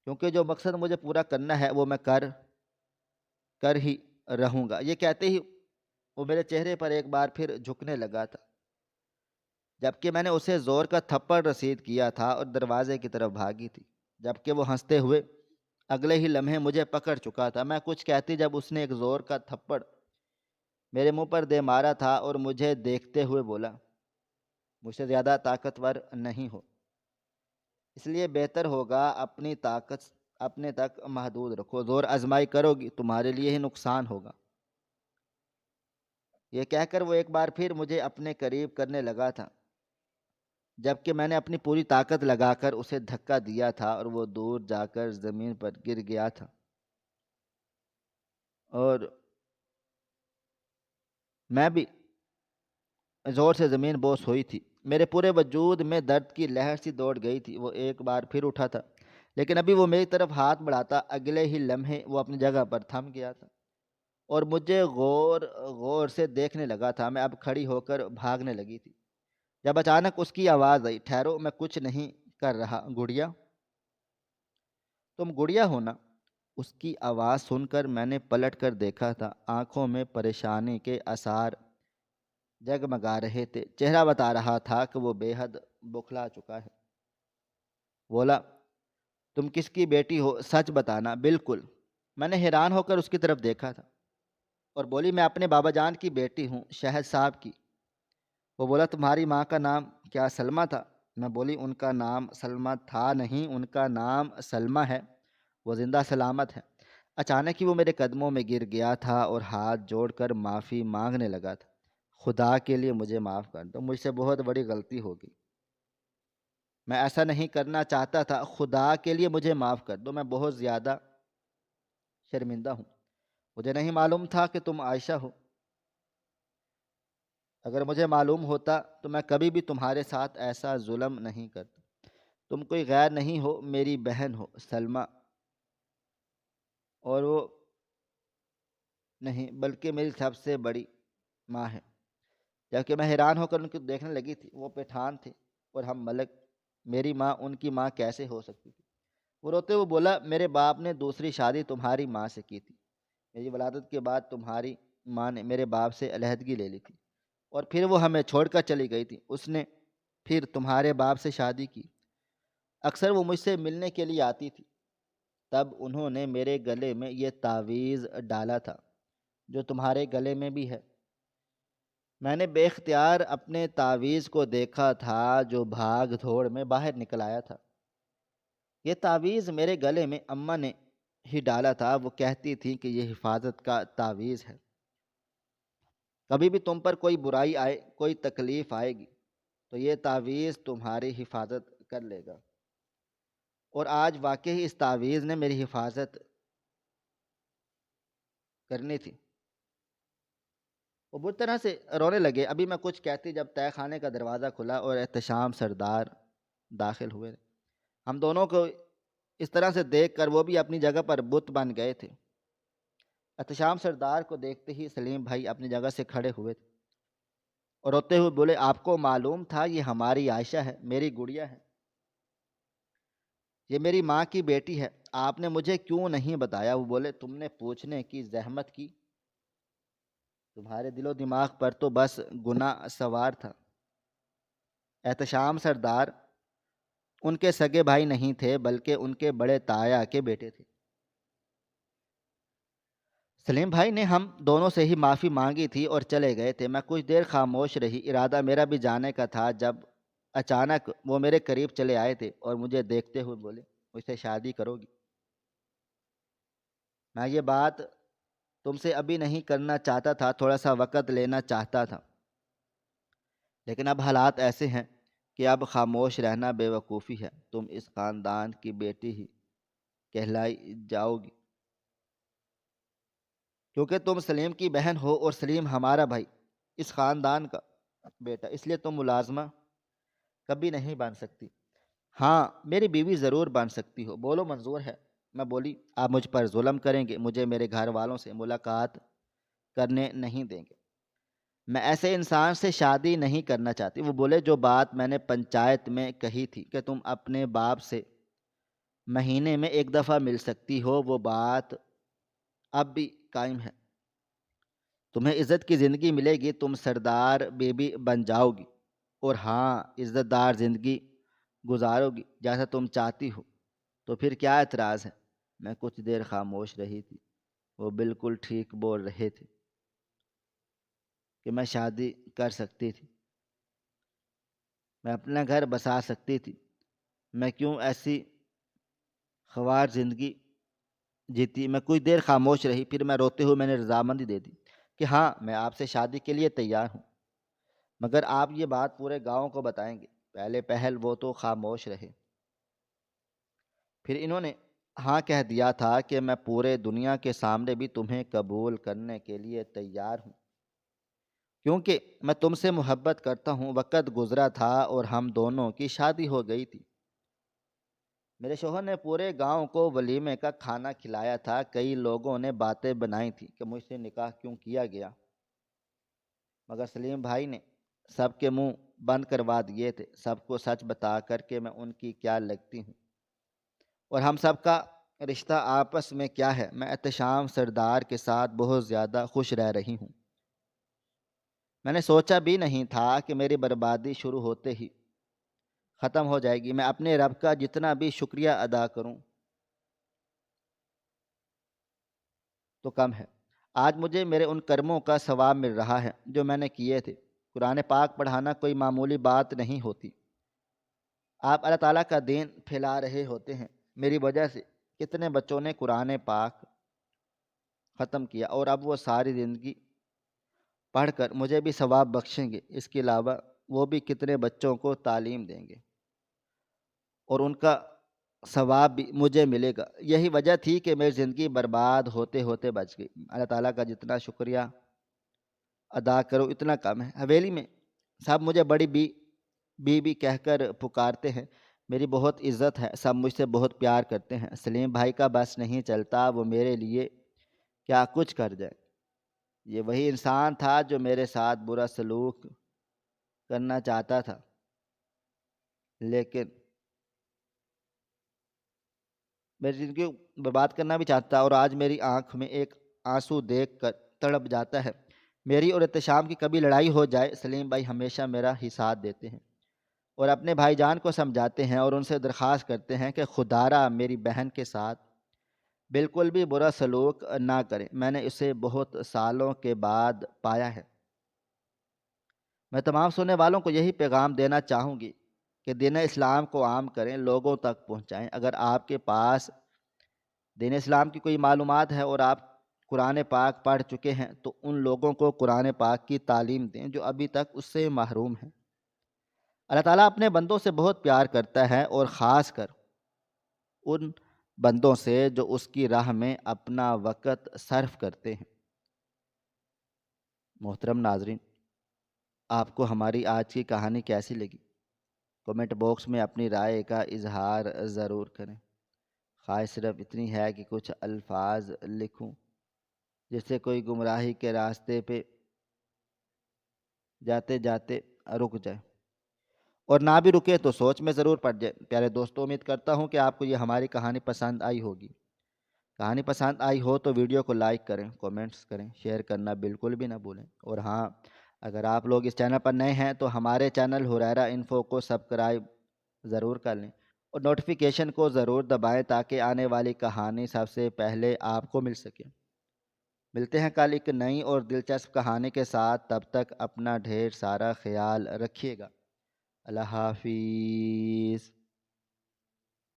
کیونکہ جو مقصد مجھے پورا کرنا ہے وہ میں کر ہی رہوں گا۔ یہ کہتے ہی وہ میرے چہرے پر ایک بار پھر جھکنے لگا تھا، جبکہ میں نے اسے زور کا تھپڑ رسید کیا تھا اور دروازے کی طرف بھاگی تھی، جبکہ وہ ہنستے ہوئے اگلے ہی لمحے مجھے پکڑ چکا تھا۔ میں کچھ کہتی جب اس نے ایک زور کا تھپڑ میرے منہ پر دے مارا تھا اور مجھے دیکھتے ہوئے بولا، مجھ سے زیادہ طاقتور نہیں ہو، اس لیے بہتر ہوگا اپنی طاقت اپنے تک محدود رکھو، زور آزمائی کرو گی تمہارے لیے ہی نقصان ہوگا۔ یہ کہہ کر وہ ایک بار پھر مجھے اپنے قریب کرنے لگا تھا، جبکہ میں نے اپنی پوری طاقت لگا کر اسے دھکا دیا تھا اور وہ دور جا کر زمین پر گر گیا تھا اور میں بھی زور سے زمین بوس ہوئی تھی۔ میرے پورے وجود میں درد کی لہر سی دوڑ گئی تھی۔ وہ ایک بار پھر اٹھا تھا، لیکن ابھی وہ میری طرف ہاتھ بڑھاتا اگلے ہی لمحے وہ اپنی جگہ پر تھم گیا تھا اور مجھے غور غور سے دیکھنے لگا تھا۔ میں اب کھڑی ہو کر بھاگنے لگی تھی جب اچانک اس کی آواز آئی، ٹھہرو، میں کچھ نہیں کر رہا، گڑیا تم گڑیا ہو نا؟ اس کی آواز سن کر میں نے پلٹ کر دیکھا تھا، آنکھوں میں پریشانی کے آثار جگمگا رہے تھے، چہرہ بتا رہا تھا کہ وہ بے حد بوکھلا چکا ہے۔ بولا، تم کس کی بیٹی ہو، سچ بتانا۔ بالکل، میں نے حیران ہو کر اس کی طرف دیکھا تھا اور بولی، میں اپنے بابا جان کی بیٹی ہوں، شہد صاحب کی۔ وہ بولا، تمہاری ماں کا نام کیا سلمہ تھا؟ میں بولی، ان کا نام سلمہ تھا نہیں، ان کا نام سلمہ ہے، وہ زندہ سلامت ہے۔ اچانک ہی وہ میرے قدموں میں گر گیا تھا اور ہاتھ جوڑ کر معافی مانگنے لگا تھا، خدا کے لیے مجھے معاف کر دو، مجھ سے بہت بڑی غلطی ہو گئی، میں ایسا نہیں کرنا چاہتا تھا، خدا کے لیے مجھے معاف کر دو، میں بہت زیادہ شرمندہ ہوں، مجھے نہیں معلوم تھا کہ تم عائشہ ہو، اگر مجھے معلوم ہوتا تو میں کبھی بھی تمہارے ساتھ ایسا ظلم نہیں کرتا، تم کوئی غیر نہیں ہو، میری بہن ہو سلمہ۔ اور وہ نہیں بلکہ میری سب سے بڑی ماں ہے۔ جبکہ میں حیران ہو کر ان کو دیکھنے لگی تھی، وہ پٹھان تھے اور ہم ملک، میری ماں ان کی ماں کیسے ہو سکتی تھی؟ وہ روتے ہوئے بولا، میرے باپ نے دوسری شادی تمہاری ماں سے کی تھی، میری ولادت کے بعد تمہاری ماں نے میرے باپ سے علیحدگی لے لی تھی اور پھر وہ ہمیں چھوڑ کر چلی گئی تھی، اس نے پھر تمہارے باپ سے شادی کی۔ اکثر وہ مجھ سے ملنے کے لیے آتی تھی، تب انہوں نے میرے گلے میں یہ تعویذ ڈالا تھا جو تمہارے گلے میں بھی ہے۔ میں نے بے اختیار اپنے تعویذ کو دیکھا تھا جو بھاگ دوڑ میں باہر نکل آیا تھا۔ یہ تعویذ میرے گلے میں اماں نے ہی ڈالا تھا، وہ کہتی تھی کہ یہ حفاظت کا تعویذ ہے، کبھی بھی تم پر کوئی برائی آئے، کوئی تکلیف آئے گی تو یہ تعویذ تمہاری حفاظت کر لے گا۔ اور آج واقعی اس تعویذ نے میری حفاظت کرنی تھی۔ وہ بری طرح سے رونے لگے۔ ابھی میں کچھ کہتی جب تہہ خانے کا دروازہ کھلا اور احتشام سردار داخل ہوئے۔ ہم دونوں کو اس طرح سے دیکھ کر وہ بھی اپنی جگہ پر بت بن گئے تھے۔ احتشام سردار کو دیکھتے ہی سلیم بھائی اپنی جگہ سے کھڑے ہوئے تھے اور روتے ہوئے بولے، آپ کو معلوم تھا یہ ہماری عائشہ ہے، میری گڑیا ہے، یہ میری ماں کی بیٹی ہے، آپ نے مجھے کیوں نہیں بتایا؟ وہ بولے، تم نے پوچھنے کی زحمت کی، تمہارے دل و دماغ پر تو بس گناہ سوار تھا۔ احتشام سردار ان کے سگے بھائی نہیں تھے بلکہ ان کے بڑے تایا کے بیٹے تھے۔ سلیم بھائی نے ہم دونوں سے ہی معافی مانگی تھی اور چلے گئے تھے۔ میں کچھ دیر خاموش رہی، ارادہ میرا بھی جانے کا تھا، جب اچانک وہ میرے قریب چلے آئے تھے اور مجھے دیکھتے ہوئے بولے، مجھ سے شادی کرو گی؟ میں یہ بات تم سے ابھی نہیں کرنا چاہتا تھا، تھوڑا سا وقت لینا چاہتا تھا، لیکن اب حالات ایسے ہیں کہ اب خاموش رہنا بے وقوفی ہے۔ تم اس خاندان کی بیٹی ہی کہلائی جاؤ گی کیونکہ تم سلیم کی بہن ہو اور سلیم ہمارا بھائی، اس خاندان کا بیٹا، اس لیے تم ملازمہ کبھی نہیں بن سکتی۔ ہاں میری بیوی ضرور بن سکتی ہو، بولو منظور ہے۔ میں بولی، آپ مجھ پر ظلم کریں گے، مجھے میرے گھر والوں سے ملاقات کرنے نہیں دیں گے، میں ایسے انسان سے شادی نہیں کرنا چاہتی۔ وہ بولے، جو بات میں نے پنچایت میں کہی تھی کہ تم اپنے باپ سے مہینے میں ایک دفعہ مل سکتی ہو، وہ بات اب بھی قائم ہے۔ تمہیں عزت کی زندگی ملے گی، تم سردار بیوی بن جاؤ گی اور ہاں عزت دار زندگی گزارو گی جیسا تم چاہتی ہو، تو پھر کیا اعتراض ہے؟ میں کچھ دیر خاموش رہی تھی۔ وہ بالکل ٹھیک بول رہے تھے کہ میں شادی کر سکتی تھی، میں اپنا گھر بسا سکتی تھی، میں کیوں ایسی خوار زندگی جیتی؟ میں کچھ دیر خاموش رہی، پھر میں روتے ہوئے میں نے رضامندی دے دی کہ ہاں میں آپ سے شادی کے لیے تیار ہوں، مگر آپ یہ بات پورے گاؤں کو بتائیں گے؟ پہلے پہل وہ تو خاموش رہے، پھر انہوں نے ہاں کہہ دیا تھا کہ میں پورے دنیا کے سامنے بھی تمہیں قبول کرنے کے لیے تیار ہوں، کیونکہ میں تم سے محبت کرتا ہوں۔ وقت گزرا تھا اور ہم دونوں کی شادی ہو گئی تھی۔ میرے شوہر نے پورے گاؤں کو ولیمے کا کھانا کھلایا تھا، کئی لوگوں نے باتیں بنائی تھیں کہ مجھ سے نکاح کیوں کیا گیا، مگر سلیم بھائی نے سب کے منہ بند کروا دیے تھے، سب کو سچ بتا کر کہ میں ان کی کیا لگتی ہوں اور ہم سب کا رشتہ آپس میں کیا ہے۔ میں احتشام سردار کے ساتھ بہت زیادہ خوش رہ رہی ہوں۔ میں نے سوچا بھی نہیں تھا کہ میری بربادی شروع ہوتے ہی ختم ہو جائے گی۔ میں اپنے رب کا جتنا بھی شکریہ ادا کروں تو کم ہے۔ آج مجھے میرے ان کرموں کا ثواب مل رہا ہے جو میں نے کیے تھے۔ قرآن پاک پڑھانا کوئی معمولی بات نہیں ہوتی، آپ اللہ تعالیٰ کا دین پھیلا رہے ہوتے ہیں۔ میری وجہ سے کتنے بچوں نے قرآن پاک ختم کیا اور اب وہ ساری زندگی پڑھ کر مجھے بھی ثواب بخشیں گے، اس کے علاوہ وہ بھی کتنے بچوں کو تعلیم دیں گے اور ان کا ثواب بھی مجھے ملے گا۔ یہی وجہ تھی کہ میری زندگی برباد ہوتے ہوتے بچ گئی۔ اللہ تعالیٰ کا جتنا شکریہ ادا کرو اتنا کم ہے۔ حویلی میں سب مجھے بڑی بی بی کہہ کر پکارتے ہیں، میری بہت عزت ہے، سب مجھ سے بہت پیار کرتے ہیں۔ سلیم بھائی کا بس نہیں چلتا، وہ میرے لیے کیا کچھ کر جائے۔ یہ وہی انسان تھا جو میرے ساتھ برا سلوک کرنا چاہتا تھا، لیکن میری زندگی کو برباد کرنا بھی چاہتا، اور آج میری آنکھ میں ایک آنسو دیکھ کر تڑپ جاتا ہے۔ میری اور احتشام کی کبھی لڑائی ہو جائے، سلیم بھائی ہمیشہ میرا ہی ساتھ دیتے ہیں اور اپنے بھائی جان کو سمجھاتے ہیں اور ان سے درخواست کرتے ہیں کہ خدا را میری بہن کے ساتھ بالکل بھی برا سلوک نہ کریں۔ میں نے اسے بہت سالوں کے بعد پایا ہے۔ میں تمام سننے والوں کو یہی پیغام دینا چاہوں گی کہ دین اسلام کو عام کریں، لوگوں تک پہنچائیں۔ اگر آپ کے پاس دین اسلام کی کوئی معلومات ہے اور آپ قرآن پاک پڑھ چکے ہیں تو ان لوگوں کو قرآن پاک کی تعلیم دیں جو ابھی تک اس سے محروم ہیں۔ اللہ تعالیٰ اپنے بندوں سے بہت پیار کرتا ہے، اور خاص کر ان بندوں سے جو اس کی راہ میں اپنا وقت صرف کرتے ہیں۔ محترم ناظرین، آپ کو ہماری آج کی کہانی کیسی لگی؟ کمنٹ باکس میں اپنی رائے کا اظہار ضرور کریں۔ خواہش صرف اتنی ہے کہ کچھ الفاظ لکھوں جس سے کوئی گمراہی کے راستے پہ جاتے جاتے رک جائے، اور نہ بھی رکے تو سوچ میں ضرور پڑ جائے۔ پیارے دوستوں، امید کرتا ہوں کہ آپ کو یہ ہماری کہانی پسند آئی ہوگی۔ کہانی پسند آئی ہو تو ویڈیو کو لائک کریں، کومنٹس کریں، شیئر کرنا بالکل بھی نہ بھولیں۔ اور ہاں، اگر آپ لوگ اس چینل پر نئے ہیں تو ہمارے چینل ہریرہ انفو کو سبسکرائب ضرور کر لیں اور نوٹیفیکیشن کو ضرور دبائیں تاکہ آنے والی کہانی سب سے پہلے آپ کو مل سکے۔ ملتے ہیں کل ایک نئی اور دلچسپ کہانی کے ساتھ، تب تک اپنا ڈھیر سارا خیال رکھیے گا۔ اللہ حافظ۔